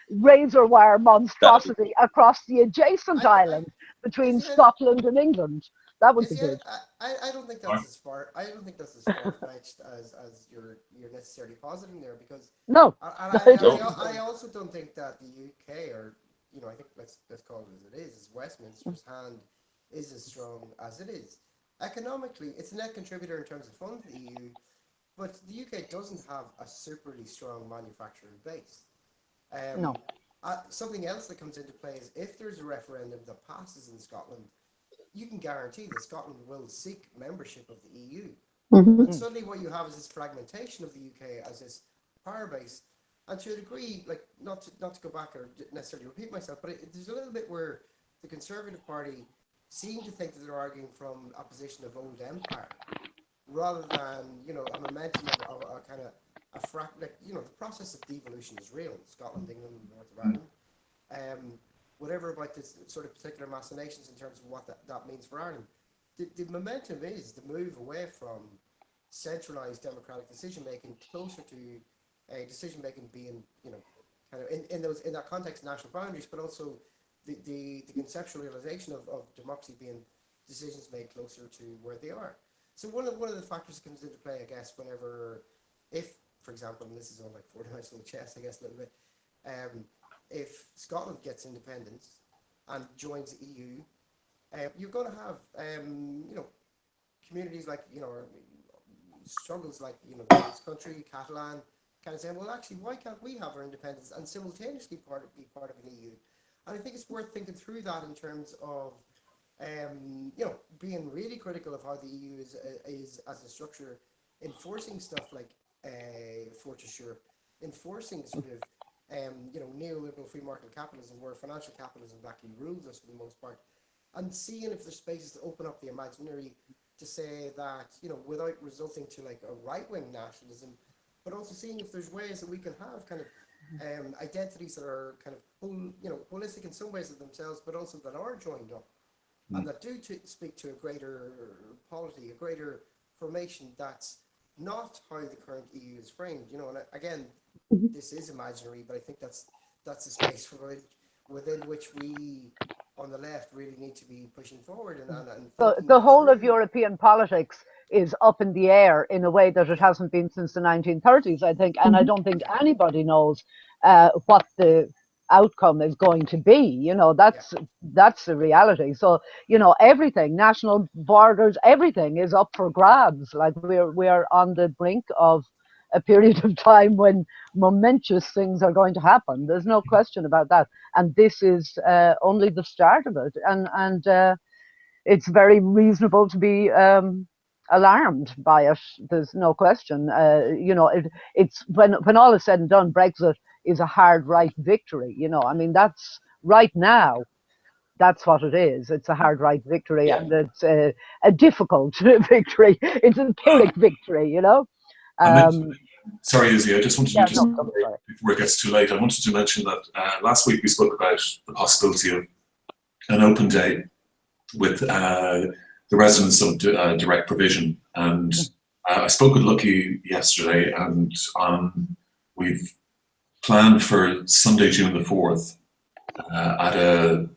[SPEAKER 3] razor wire monstrosity across the adjacent island between Scotland and England. That would be good.
[SPEAKER 4] I don't think that's as far. I don't think that's as far fetched as you're necessarily positing there, because
[SPEAKER 3] no.
[SPEAKER 4] I also don't think that the UK, or I think let's call it as it is Westminster's hand is as strong as it is. Economically, it's a net contributor in terms of funds to the EU, but the UK doesn't have a superly strong manufacturing base.
[SPEAKER 3] No.
[SPEAKER 4] Something else that comes into play is if there's a referendum that passes in Scotland, you can guarantee that Scotland will seek membership of the EU.
[SPEAKER 5] Mm-hmm.
[SPEAKER 4] And suddenly what you have is this fragmentation of the UK as this power base. And to a degree, like not to go back or necessarily repeat myself, but there's a little bit where the Conservative Party seem to think that they're arguing from a position of old empire, rather than a momentum of a kind of the process of devolution is real. Scotland, England, North of Ireland. Whatever about this sort of particular machinations in terms of what that means for Ireland. The momentum is the move away from centralised democratic decision making closer to a decision making being kind of in that context national boundaries, but also the conceptual realization of democracy being decisions made closer to where they are. So one of the factors that comes into play, I guess, if for example, and this is all like four-dimensional chess, I guess, a little bit. If Scotland gets independence and joins the EU, you're going to have, communities like, struggles like, the Basque Country, Catalan, kind of saying, well, actually, why can't we have our independence and simultaneously be part of an EU? And I think it's worth thinking through that in terms of, being really critical of how the EU is as a structure, enforcing stuff like Fortress Europe, enforcing sort of neoliberal free market capitalism, where financial capitalism actually rules us for the most part, and seeing if there's spaces to open up the imaginary to say that, without resulting to like a right-wing nationalism, but also seeing if there's ways that we can have kind of identities that are kind of holistic in some ways of themselves, but also that are joined up and that do speak to a greater polity, a greater formation that's not how the current EU is framed, and again, this is imaginary, but I think that's a space within which we on the left really need to be pushing forward. And
[SPEAKER 3] the whole of European politics is up in the air in a way that it hasn't been since the 1930s, I think, and I don't think anybody knows what the outcome is going to be. That's the reality. So everything, national borders, everything is up for grabs. Like we're on the brink of a period of time when momentous things are going to happen. There's no question about that, and this is only the start of it. And it's very reasonable to be alarmed by it. There's no question. It's when all is said and done, Brexit is a hard right victory. I mean, that's right now. That's what it is. It's a hard right victory,
[SPEAKER 1] Yeah.
[SPEAKER 3] and it's a difficult victory. It's a Pyrrhic victory, you know.
[SPEAKER 2] I mentioned,
[SPEAKER 3] Um,
[SPEAKER 2] sorry, Izzy, I just wanted to
[SPEAKER 3] yeah,
[SPEAKER 2] just,
[SPEAKER 3] no, I'm sorry.
[SPEAKER 2] before it gets too late, I wanted to mention that last week we spoke about the possibility of an open day with the residents of direct provision. And I spoke with Lucky yesterday, and we've planned for Sunday, June the 4th at a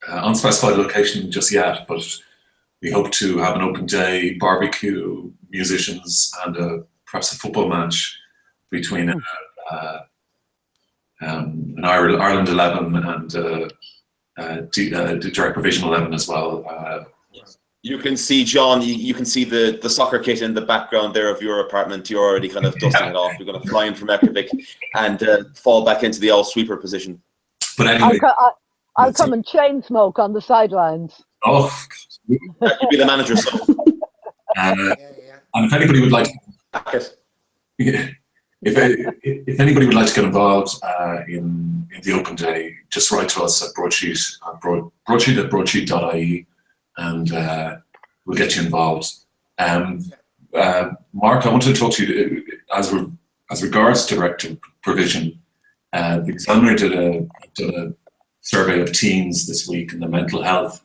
[SPEAKER 2] unspecified location just yet, but we hope to have an open day, barbecue, musicians, and perhaps a football match between an Ireland 11 and direct provision 11 as well.
[SPEAKER 1] You can see, John, you can see the soccer kit in the background there of your apartment. You're already kind of dusting it off. You're going to fly in from Reykjavik and fall back into the old sweeper position.
[SPEAKER 2] But anyway,
[SPEAKER 3] I'll come and chain smoke on the sidelines.
[SPEAKER 2] oh,
[SPEAKER 1] You'll be the manager, so.
[SPEAKER 2] and if anybody would like, if anybody would like to get involved in the open day, just write to us at Broadsheet at broadsheet.ie, and we'll get you involved. Mark, I wanted to talk to you as regards direct provision. The Examiner did a survey of teens this week in the mental health.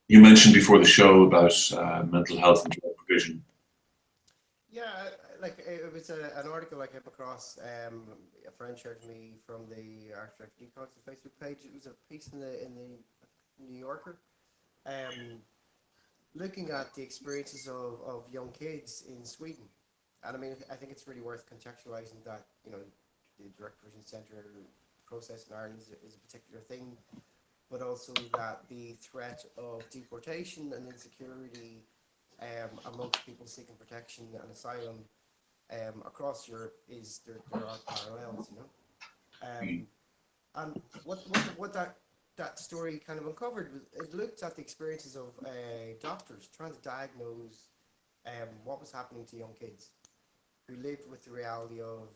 [SPEAKER 2] You mentioned before the show about mental health and direct provision.
[SPEAKER 4] Yeah, like it was an article I came across. A friend shared to me from the Art Refugee Council Facebook page. It was a piece in the New Yorker, looking at the experiences of young kids in Sweden. And I mean, I think it's really worth contextualizing that, you know, the direct provision centre process in Ireland is a particular thing, but also that the threat of deportation and insecurity amongst people seeking protection and asylum across Europe is there are parallels, you know. And what that story kind of uncovered was it looked at the experiences of doctors trying to diagnose what was happening to young kids who lived with the reality of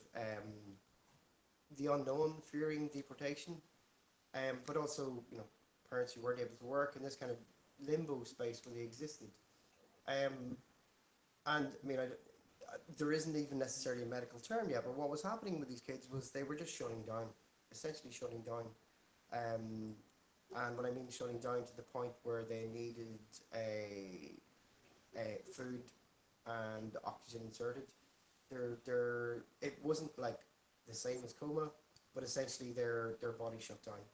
[SPEAKER 4] the unknown, fearing deportation, but also, you know, parents who weren't able to work in this kind of limbo space where they existed. And I mean, there isn't even necessarily a medical term yet, but what was happening with these kids was they were just shutting down, essentially shutting down. And when I mean shutting down, to the point where they needed a food and oxygen inserted. It wasn't like the same as coma, but essentially their body shut down.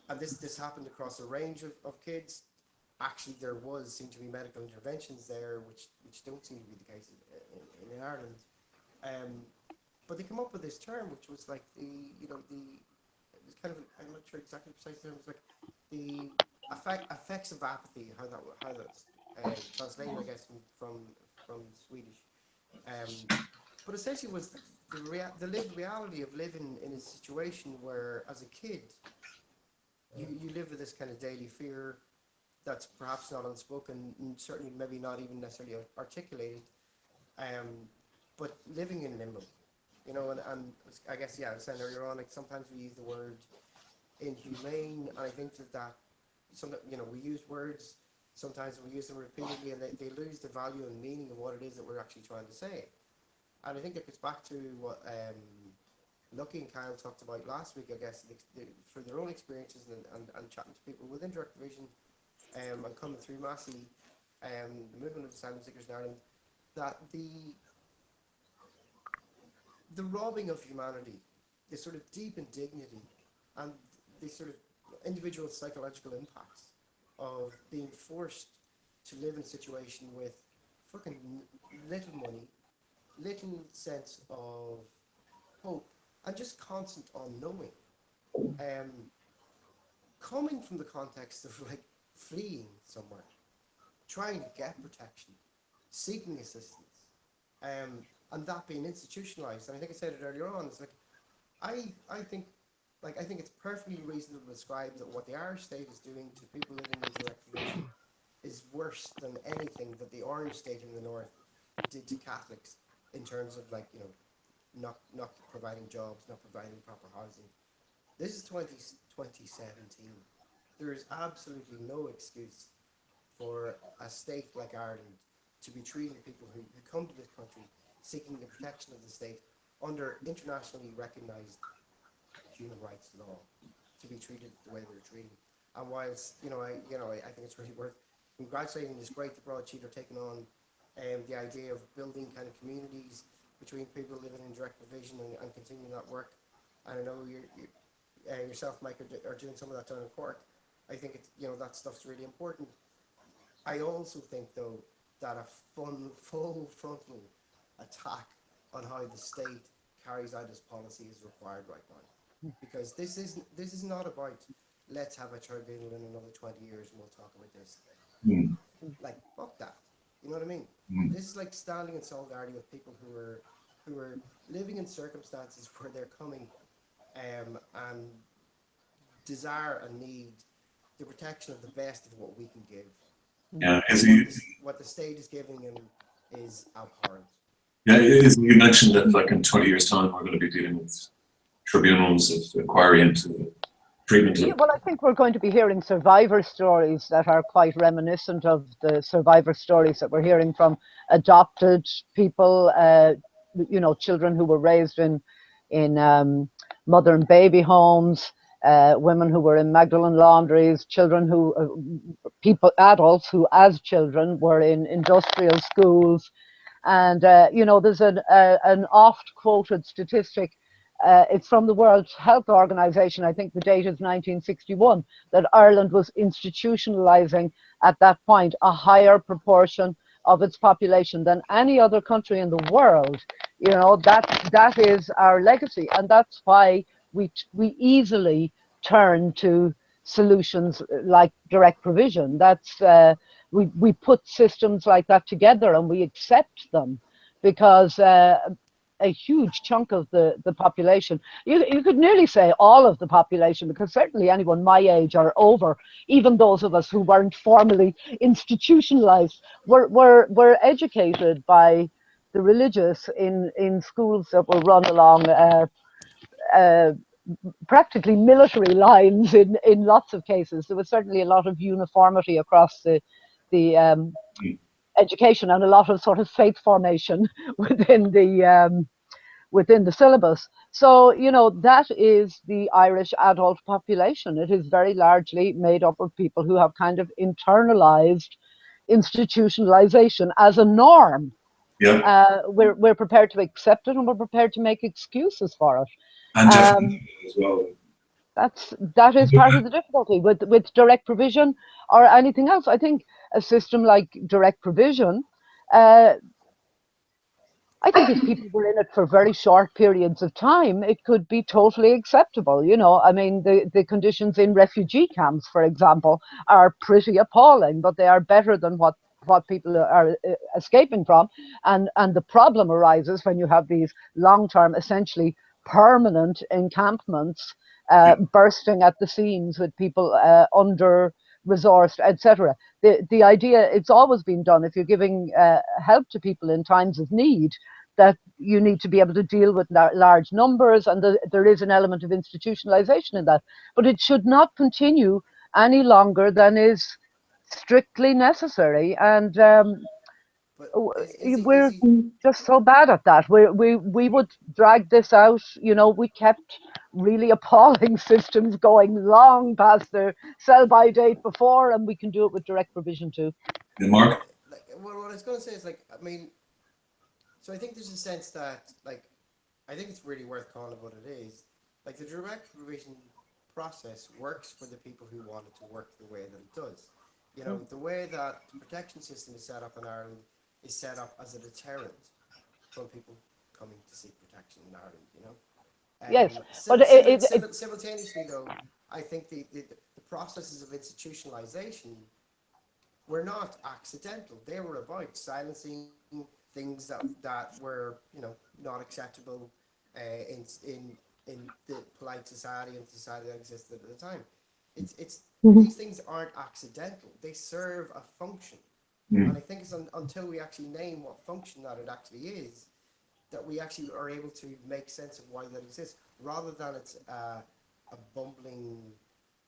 [SPEAKER 4] And this happened across a range of kids. Actually, there seemed to be medical interventions there, which don't seem to be the case in Ireland. But they come up with this term, which was like it was kind of, I'm not sure exactly the precise term. It was like the effects of apathy, how that's translated, I guess, from Swedish. But essentially was the lived reality of living in a situation where, as a kid, you live with this kind of daily fear that's perhaps not unspoken, and certainly maybe not even necessarily articulated, but living in limbo, you know. And I guess, yeah, I was saying earlier on, like sometimes we use the word inhumane, and I think that sometimes, you know, we use words, sometimes we use them repeatedly, and they lose the value and meaning of what it is that we're actually trying to say. And I think it gets back to what Lucky and Kyle talked about last week, I guess, through their own experiences and chatting to people within direct provision, and coming through Massey, the movement of asylum seekers in Ireland, that the robbing of humanity, the sort of deep indignity, and the sort of individual psychological impacts of being forced to live in a situation with fucking little money, little sense of hope, and just constant unknowing. Coming from the context of like fleeing somewhere, trying to get protection, seeking assistance, and that being institutionalized. And I think I said it earlier on. It's like I think it's perfectly reasonable to describe that what the Irish state is doing to people living in direct provision is worse than anything that the Orange state in the north did to Catholics in terms of, like, you know, not providing jobs, not providing proper housing. This is 2017. There is absolutely no excuse for a state like Ireland to be treating people who come to this country seeking the protection of the state under internationally recognised human rights law, to be treated the way they're treated. And whilst I think it's really worth congratulating. It's great the Broadsheet are taking on the idea of building kind of communities between people living in direct provision and continuing that work. And I know you yourself, Mike, are doing some of that down in Cork. I think it's, that stuff's really important. I also think, though, that a full frontal attack on how the state carries out its policy is required right now, because this is not about let's have a tribunal in another 20 years and we'll talk about this. Like, fuck that. You know what I mean? This is like standing in solidarity with people who are living in circumstances where they're coming and desire and need the protection of the best of what we can give.
[SPEAKER 2] Yeah,
[SPEAKER 4] what the state is giving him is abhorrent.
[SPEAKER 2] Yeah, you mentioned that like in 20 years' time we're going to be dealing with tribunals of inquiry into treatment.
[SPEAKER 3] Yeah, well, I think we're going to be hearing survivor stories that are quite reminiscent of the survivor stories that we're hearing from adopted people, children who were raised in mother and baby homes, women who were in Magdalene laundries, children adults who as children were in industrial schools. And, there's an oft quoted statistic. It's from the World Health Organization. I think the date is 1961, that Ireland was institutionalizing at that point a higher proportion of its population than any other country in the world. That is our legacy, and that's why we easily turn to solutions like direct provision. That's we put systems like that together and we accept them, because a huge chunk of the population, you could nearly say all of the population, because certainly anyone my age or over, even those of us who weren't formally institutionalized, were educated by the religious in schools that were run along practically military lines in lots of cases. There was certainly a lot of uniformity across the education, and a lot of sort of faith formation within the syllabus. So, that is the Irish adult population. It is very largely made up of people who have kind of internalized institutionalization as a norm.
[SPEAKER 2] Yeah.
[SPEAKER 3] We're prepared to accept it, and we're prepared to make excuses for it.
[SPEAKER 2] And definitely as well.
[SPEAKER 3] That is part of the difficulty with direct provision or anything else. I think a system like direct provision, I think if people were in it for very short periods of time, it could be totally acceptable. I mean, the conditions in refugee camps, for example, are pretty appalling, but they are better than what people are escaping from. And the problem arises when you have these long-term, essentially permanent encampments bursting at the seams with people under-resourced, etc. The idea, it's always been done, if you're giving help to people in times of need, that you need to be able to deal with large numbers, and there is an element of institutionalization in that. But it should not continue any longer than is strictly necessary. And we're just so bad at that. We would drag this out. We kept really appalling systems going long past their sell-by date before, and we can do it with direct provision too.
[SPEAKER 2] Yeah, Mark?
[SPEAKER 4] Well, what I was going to say is, so I think there's a sense that, I think it's really worth calling it what it is. Like, the direct provision process works for the people who want it to work the way that it does. The way that the protection system is set up in Ireland is set up as a deterrent from people coming to seek protection in Ireland,
[SPEAKER 3] Yes,
[SPEAKER 4] but simultaneously, though, I think the processes of institutionalization were not accidental. They were about silencing things that were not acceptable in the polite society and society that existed at the time. These things aren't accidental. They serve a function. And I think it's until we actually name what function that it actually is, that we actually are able to make sense of why that exists, rather than it's a bumbling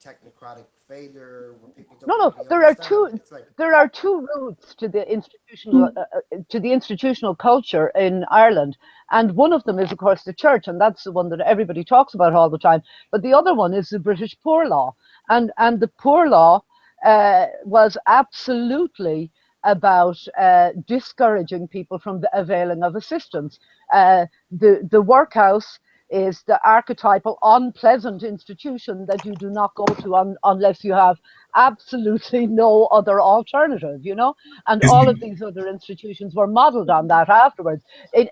[SPEAKER 4] technocratic failure where people
[SPEAKER 3] No,
[SPEAKER 4] don't
[SPEAKER 3] no.
[SPEAKER 4] really
[SPEAKER 3] There are
[SPEAKER 4] understand.
[SPEAKER 3] two.
[SPEAKER 4] It's like,
[SPEAKER 3] There are two routes to the institutional culture in Ireland, and one of them is, of course, the church, and that's the one that everybody talks about all the time. But the other one is the British Poor Law, and the Poor Law was absolutely about discouraging people from the availing of assistance. The workhouse is the archetypal unpleasant institution that you do not go to unless you have absolutely no other alternative, you know, and all of these other institutions were modeled on that afterwards.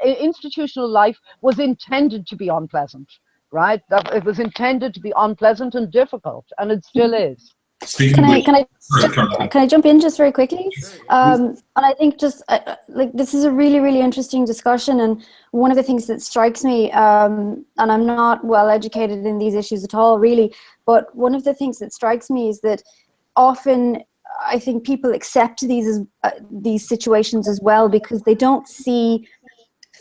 [SPEAKER 3] Institutional life was intended to be unpleasant, right? That it was intended to be unpleasant and difficult, and it still is.
[SPEAKER 2] Speaking of which, sorry, Caroline.
[SPEAKER 5] Can I jump in just very quickly?
[SPEAKER 4] sure, yeah.
[SPEAKER 5] And I think just like this is a really, really interesting discussion. And one of the things that strikes me, and I'm not well educated in these issues at all, really, but one of the things that strikes me is that often I think people accept these situations as well because they don't see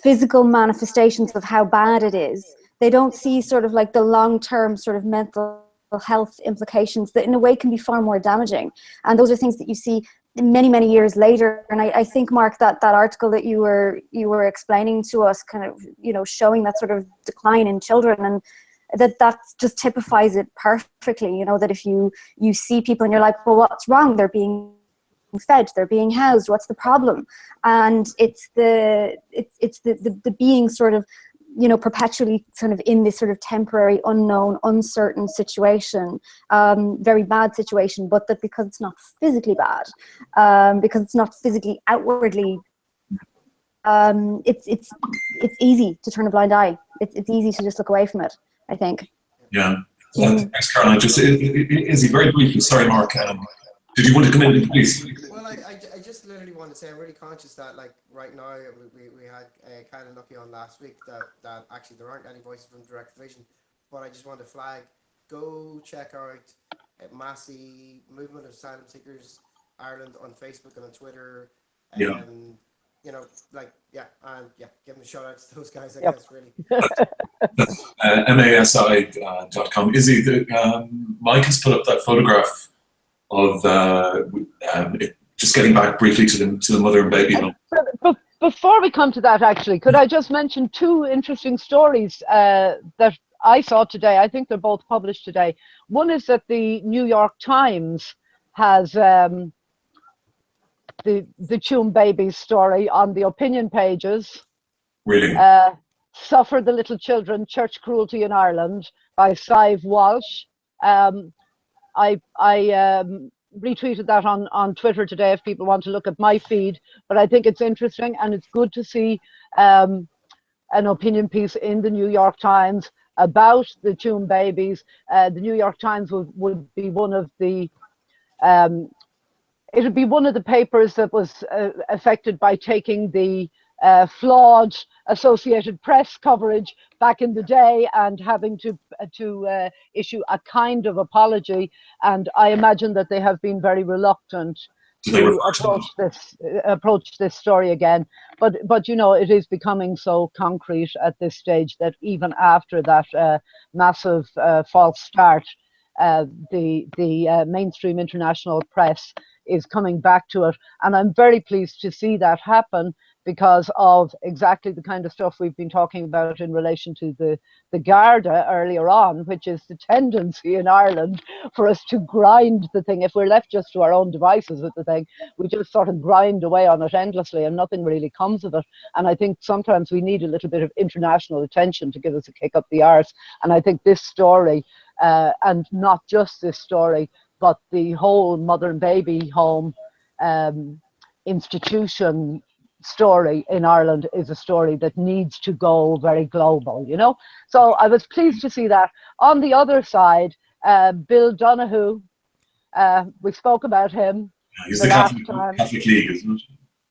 [SPEAKER 5] physical manifestations of how bad it is. They don't see sort of like the long-term sort of mental health implications that in a way can be far more damaging. And those are things that you see many, many years later. And I think, Mark, that article that you were explaining to us kind of, you know, showing that sort of decline in children, and that just typifies it perfectly, you know, that if you see people and you're like, well, what's wrong? They're being fed, they're being housed, what's the problem? And it's the being sort of, you know, perpetually sort of in this sort of temporary, unknown, uncertain situation, very bad situation, but that because it's not physically bad, because it's not physically outwardly, it's easy to turn a blind eye. It's easy to just look away from it, I think.
[SPEAKER 2] Yeah. Thanks, Caroline. Just, Izzy, very briefly, sorry, Mark. Did you want to come in, please?
[SPEAKER 4] Well, I just literally want to say I'm really conscious that, like, right now we had kind of lucky on last week that actually there aren't any voices from Direct Vision, but I just want to flag, go check out Massey Movement of Asylum Seekers Ireland on Facebook and on Twitter.
[SPEAKER 2] Yeah.
[SPEAKER 4] You know, like, yeah, and yeah, give them a shout out to those guys, I
[SPEAKER 3] Yep.
[SPEAKER 4] guess, really.
[SPEAKER 2] That's masi.com. Izzy, Mike has put up that photograph of just getting back briefly to the mother and baby home.
[SPEAKER 3] Before we come to that, actually, could I just mention two interesting stories that I saw today? I think they're both published today. One is that the New York Times has the Tuam babies story on the opinion pages.
[SPEAKER 2] Really?
[SPEAKER 3] Suffer the Little Children, Church Cruelty in Ireland by Sive Walsh. I retweeted that on Twitter today if people want to look at my feed, but I think it's interesting and it's good to see an opinion piece in the New York Times about the Tuam babies. The New York Times would be one of the it would be one of the papers that was affected by taking the flawed Associated Press coverage back in the day and having to issue a kind of apology. And I imagine that they have been very reluctant to approach this story again. But you know, it is becoming so concrete at this stage that even after that massive false start, the mainstream international press is coming back to it, and I'm very pleased to see that happen because of exactly the kind of stuff we've been talking about in relation to the Garda earlier on, which is the tendency in Ireland for us to grind the thing. If we're left just to our own devices with the thing, we just sort of grind away on it endlessly and nothing really comes of it. And I think sometimes we need a little bit of international attention to give us a kick up the arse. And I think this story, and not just this story, but the whole mother and baby home institution story in Ireland is a story that needs to go very global, you know. So I was pleased to see that. On the other side, Bill Donoghue, we spoke about him.
[SPEAKER 2] He's the Catholic League, isn't it?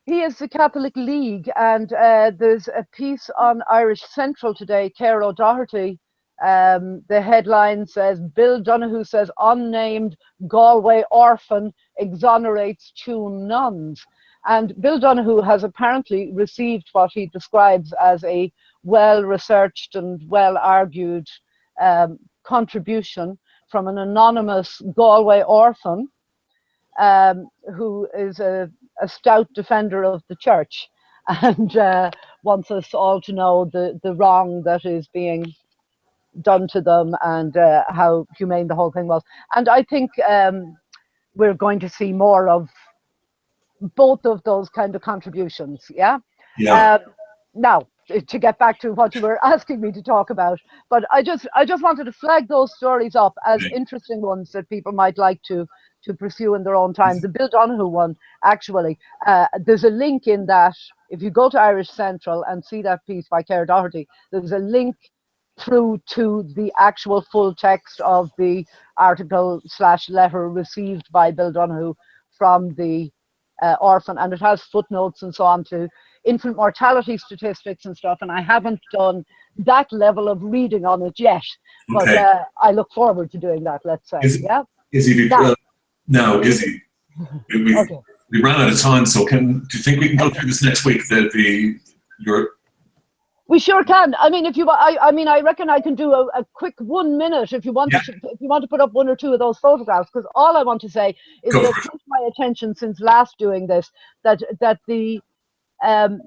[SPEAKER 3] He is the Catholic League, and there's a piece on Irish Central today, Claire O'Doherty. The headline says, Bill Donoghue says unnamed Galway orphan exonerates Tuam nuns. And Bill Donoghue has apparently received what he describes as a well-researched and well-argued contribution from an anonymous Galway orphan who is a stout defender of the church and wants us all to know the wrong that is being done to them and how humane the whole thing was. And I think we're going to see more of both of those kind of contributions. Yeah.
[SPEAKER 2] Yeah.
[SPEAKER 3] Now, to get back to what you were asking me to talk about, but I just wanted to flag those stories up as interesting ones that people might like to pursue in their own time. The Bill Donahue one, actually, there's a link in that. If you go to Irish Central and see that piece by Claire Doherty, there's a link through to the actual full text of the article/letter received by Bill Donahue from the orphan, and it has footnotes and so on to infant mortality statistics and stuff, and I haven't done that level of reading on it yet, but I look forward to doing that, let's say.
[SPEAKER 2] Izzy, Izzy, we ran out of time, so do you think we can go through this next week?
[SPEAKER 3] We sure can. I mean, if you, I reckon I can do a quick 1 minute if you want to. If you want to put up one or two of those photographs, because all I want to say is that it's come to my attention since last doing this that the, I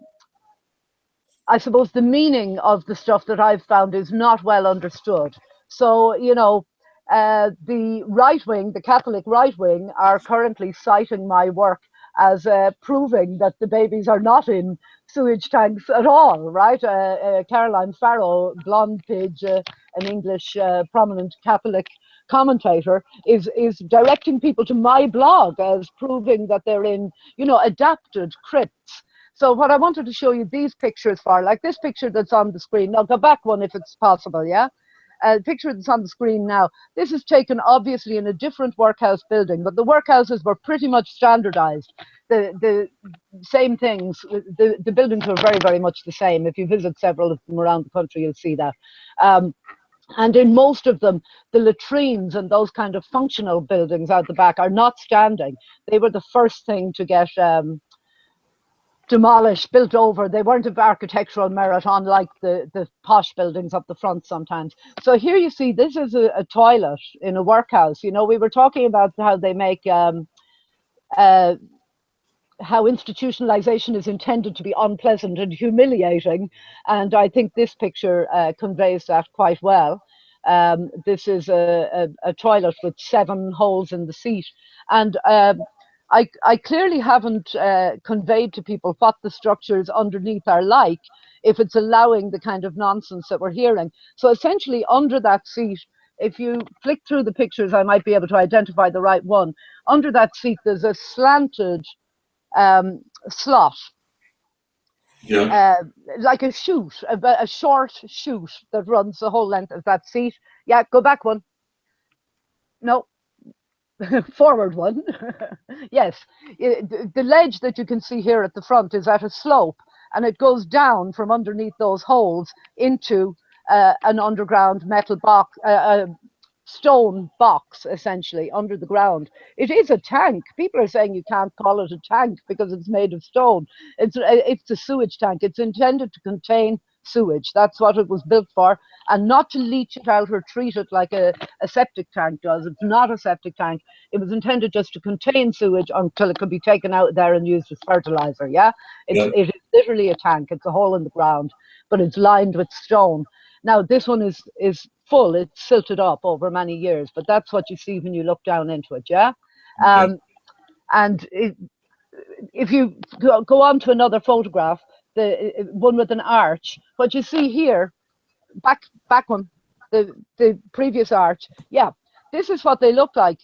[SPEAKER 3] suppose the meaning of the stuff that I've found is not well understood. So the right wing, the Catholic right wing, are currently citing my work as proving that the babies are not in sewage tanks at all, right? Caroline Farrow, blonde pidge, an English prominent Catholic commentator, is directing people to my blog as proving that they're in, adapted crypts. So what I wanted to show you these pictures for, like this picture that's on the screen. Now go back one if it's possible, yeah? Picture that's on the screen now. This is taken obviously in a different workhouse building, but the workhouses were pretty much standardized. The same things, the buildings were very, very much the same. If you visit several of them around the country, you'll see that. And in most of them, the latrines and those kind of functional buildings out the back are not standing. They were the first thing to get demolished, built over. They weren't of architectural merit, unlike the posh buildings up the front sometimes. So here you see, this is a toilet in a workhouse. We were talking about how they make, how institutionalization is intended to be unpleasant and humiliating. And I think this picture conveys that quite well. This is a toilet with 7 holes in the seat. And I clearly haven't conveyed to people what the structures underneath are like, if it's allowing the kind of nonsense that we're hearing. So essentially under that seat, if you flick through the pictures, I might be able to identify the right one. Under that seat, there's a slanted slot, like a chute, a short chute that runs the whole length of that seat. Yeah, go back one. No. Forward one. Yes, the ledge that you can see here at the front is at a slope, and it goes down from underneath those holes into an underground metal box, stone box, essentially under the ground. It is a tank. People are saying you can't call it a tank because it's made of stone. It's a sewage tank. It's intended to contain sewage. That's what it was built for, and not to leach it out or treat it like a septic tank does. It's not a septic tank. It was intended just to contain sewage until it could be taken out there and used as fertilizer. It is literally a tank. It's a hole in the ground, but it's lined with stone. Now this one is full. It's silted up over many years, but that's what you see when you look down into it. And if you go on to another photograph, the one with an arch, what you see here, back one, the previous arch, this is what they look like.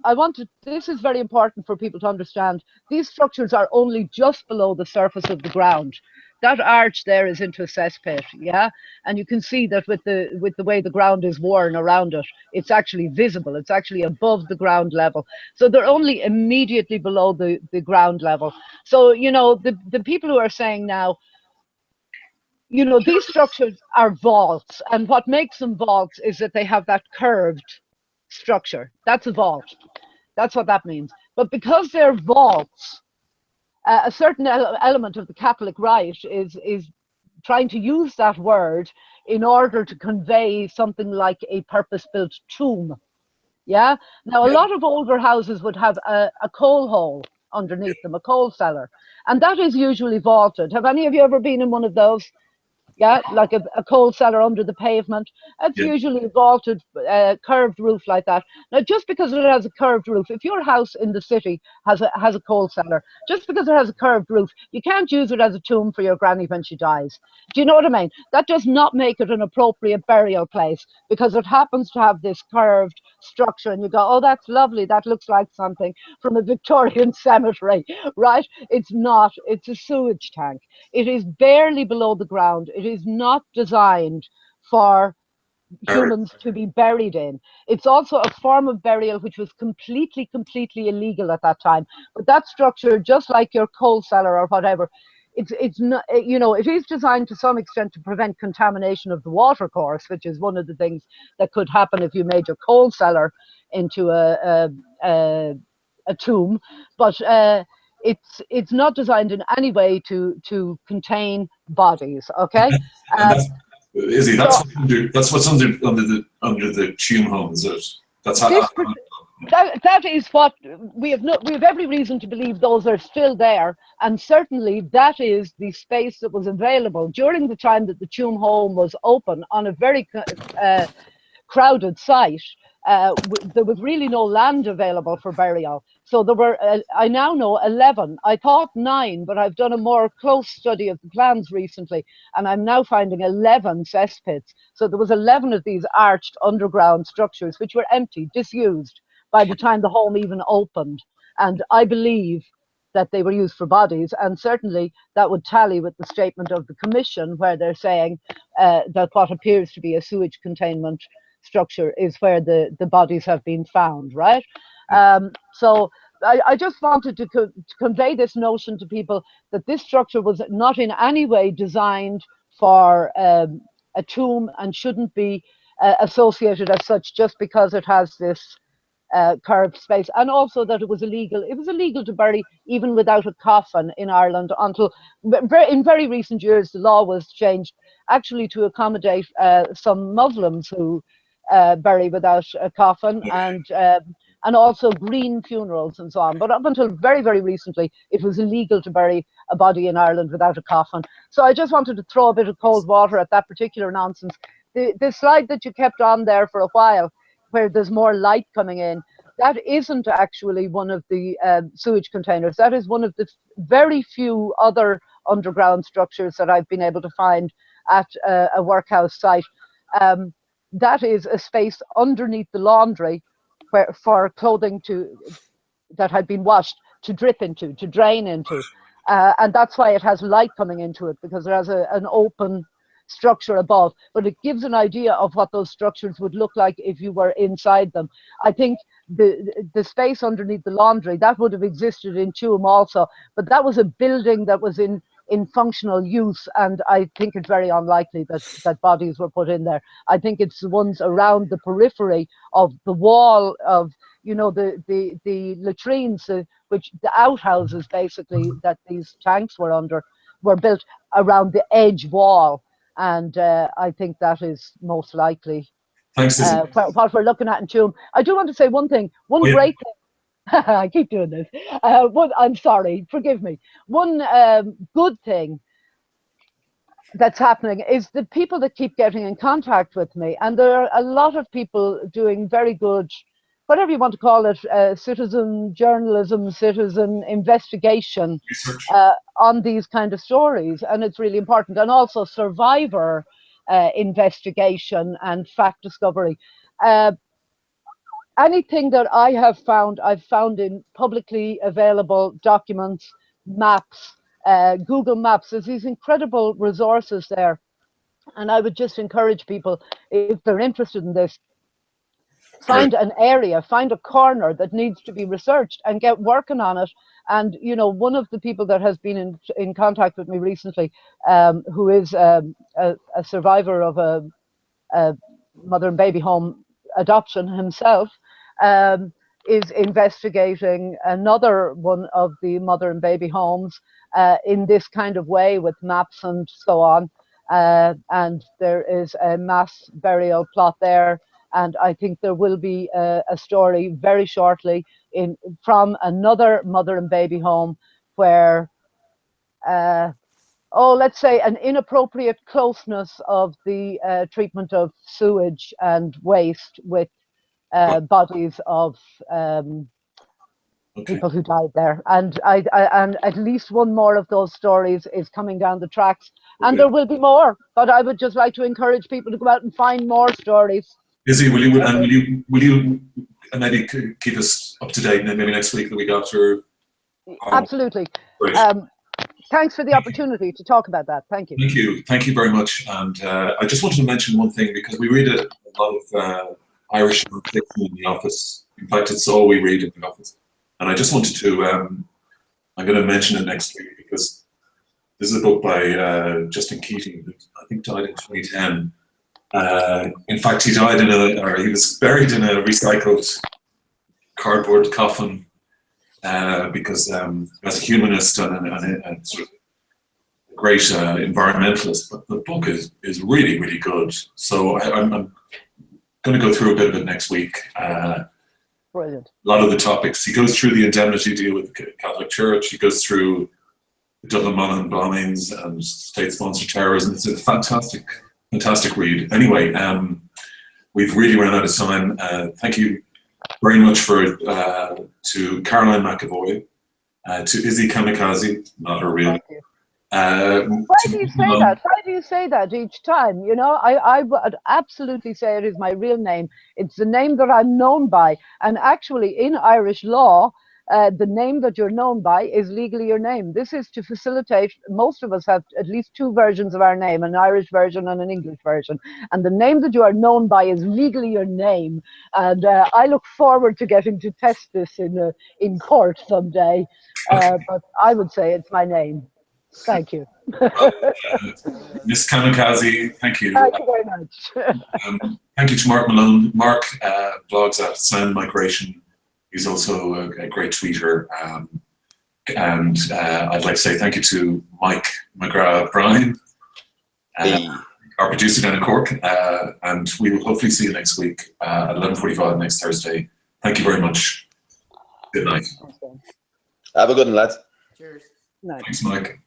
[SPEAKER 3] I want to, this is very important for people to understand. These structures are only just below the surface of the ground. That arch there is into a cesspit, and you can see that with the way the ground is worn around it, it's actually visible. It's actually above the ground level. So they're only immediately below the ground level. So the people who are saying now, these structures are vaults, and what makes them vaults is that they have that curved structure. That's a vault. That's what that means. But because they're vaults, a certain element of the Catholic right is trying to use that word in order to convey something like a purpose-built tomb. Yeah. Now, a lot of older houses would have a coal hole underneath them, a coal cellar, and that is usually vaulted. Have any of you ever been in one of those? Yeah, like a coal cellar under the pavement. It's
[SPEAKER 2] Yeah.
[SPEAKER 3] usually a vaulted, curved roof like that. Now, just because it has a curved roof, if your house in the city has a coal cellar, just because it has a curved roof, you can't use it as a tomb for your granny when she dies. Do you know what I mean? That does not make it an appropriate burial place because it happens to have this curved structure, and you go, oh, that's lovely. That looks like something from a Victorian cemetery, right? It's not. It's a sewage tank. It is barely below the ground. It is not designed for humans to be buried in. It's also a form of burial which was completely illegal at that time. But that structure, just like your coal cellar or whatever, it's not, you know, it is designed to some extent to prevent contamination of the water course, which is one of the things that could happen if you made your coal cellar into a tomb. But it's not designed in any way to contain bodies. Okay.
[SPEAKER 2] And that's, Izzy,
[SPEAKER 3] So
[SPEAKER 2] that's what's under the tomb home, is it? That's how.
[SPEAKER 3] this, that is what we have. We have every reason to believe those are still there, and certainly that is the space that was available during the time that the tomb home was open on a very crowded site. There was really no land available for burial. So there were, I now know, 11. I thought 9, but I've done a more close study of the plans recently, and I'm now finding 11 cesspits. So there was 11 of these arched underground structures, which were empty, disused by the time the home even opened. And I believe that they were used for bodies, and certainly that would tally with the statement of the Commission, where they're saying that what appears to be a sewage containment structure is where the bodies have been found, right? So I just wanted to convey this notion to people that this structure was not in any way designed for a tomb and shouldn't be associated as such just because it has this curved space, and also that it was illegal. It was illegal to bury even without a coffin in Ireland until in very recent years the law was changed actually to accommodate some Muslims who bury without a coffin, and also green funerals and so on. But up until very recently, it was illegal to bury a body in Ireland without a coffin. So I just wanted to throw a bit of cold water at that particular nonsense. The slide that you kept on there for a while, where there's more light coming in, that isn't actually one of the sewage containers. That is one of the very few other underground structures that I've been able to find at a workhouse site. That is a space underneath the laundry for clothing that had been washed to drip into, to drain into. And that's why it has light coming into it, because it has an open structure above. But it gives an idea of what those structures would look like if you were inside them. I think the space underneath the laundry, that would have existed in Tuam also, but that was a building that was in functional use, and I think it's very unlikely that bodies were put in there. I think it's the ones around the periphery of the wall of, you know, the latrines, which the outhouses basically that these tanks were under, were built around the edge wall, and I think that is most likely what we're looking at in Tuam. I do want to say one thing, great thing. I keep doing this. I'm sorry, forgive me. One good thing that's happening is the people that keep getting in contact with me, and there are a lot of people doing very good, whatever you want to call it, citizen journalism, citizen investigation on these kind of stories, and it's really important. And also survivor investigation and fact discovery. Anything that I have found, I've found in publicly available documents, maps, Google Maps. There's these incredible resources there. And I would just encourage people, if they're interested in this, find an area, find a corner that needs to be researched and get working on it. And, you know, one of the people that has been in contact with me recently, who is a survivor of a mother and baby home adoption himself, is investigating another one of the mother and baby homes in this kind of way with maps and so on. and there is a mass burial plot there. And I think there will be a story very shortly from another mother and baby home where, let's say, an inappropriate closeness of the treatment of sewage and waste with bodies of people who died there, and and at least one more of those stories is coming down the tracks, and there will be more. But I would just like to encourage people to go out and find more stories.
[SPEAKER 2] Izzy, will you maybe keep us up to date, and then maybe next week, the week after?
[SPEAKER 3] Absolutely. Thanks for the opportunity to talk about that. Thank you.
[SPEAKER 2] Thank you very much. And I just wanted to mention one thing, because we read a lot of Irish fiction in the office. In fact, it's all we read in the office. And I just wanted to, I'm going to mention it next week, because this is a book by Justin Keating, who I think died in 2010. In fact, he was buried in a recycled cardboard coffin, because as a humanist and a sort of great environmentalist, but the book is really, really good. So I'm going to go through a bit of it next week.
[SPEAKER 3] Brilliant.
[SPEAKER 2] A lot of the topics. He goes through the indemnity deal with the Catholic Church. He goes through the Dublin Monaghan bombings and state-sponsored terrorism. It's a fantastic read. Anyway, we've really run out of time. Thank you very much to Caroline McAvoy, to Izzy Kamikaze, not her real.
[SPEAKER 3] Why do you say that? Why do you say that each time? You know, I would absolutely say it is my real name. It's the name that I'm known by. And actually, in Irish law, the name that you're known by is legally your name. This is to facilitate. Most of us have at least two versions of our name, an Irish version and an English version. And the name that you are known by is legally your name. And I look forward to getting to test this in court someday. But I would say it's my name. Thank you.
[SPEAKER 2] Miss Kamikaze, thank you.
[SPEAKER 3] Thank you very much.
[SPEAKER 2] Thank you to Mark Malone. Mark blogs at Sound Migration. He's also a great tweeter. And I'd like to say thank you to Mike McGrath-Bryan, our producer down in Cork. And we will hopefully see you next week at 11:45 next Thursday. Thank you very much. Good night.
[SPEAKER 1] Have a good one, lads.
[SPEAKER 4] Cheers.
[SPEAKER 3] Night.
[SPEAKER 2] Thanks, Mike.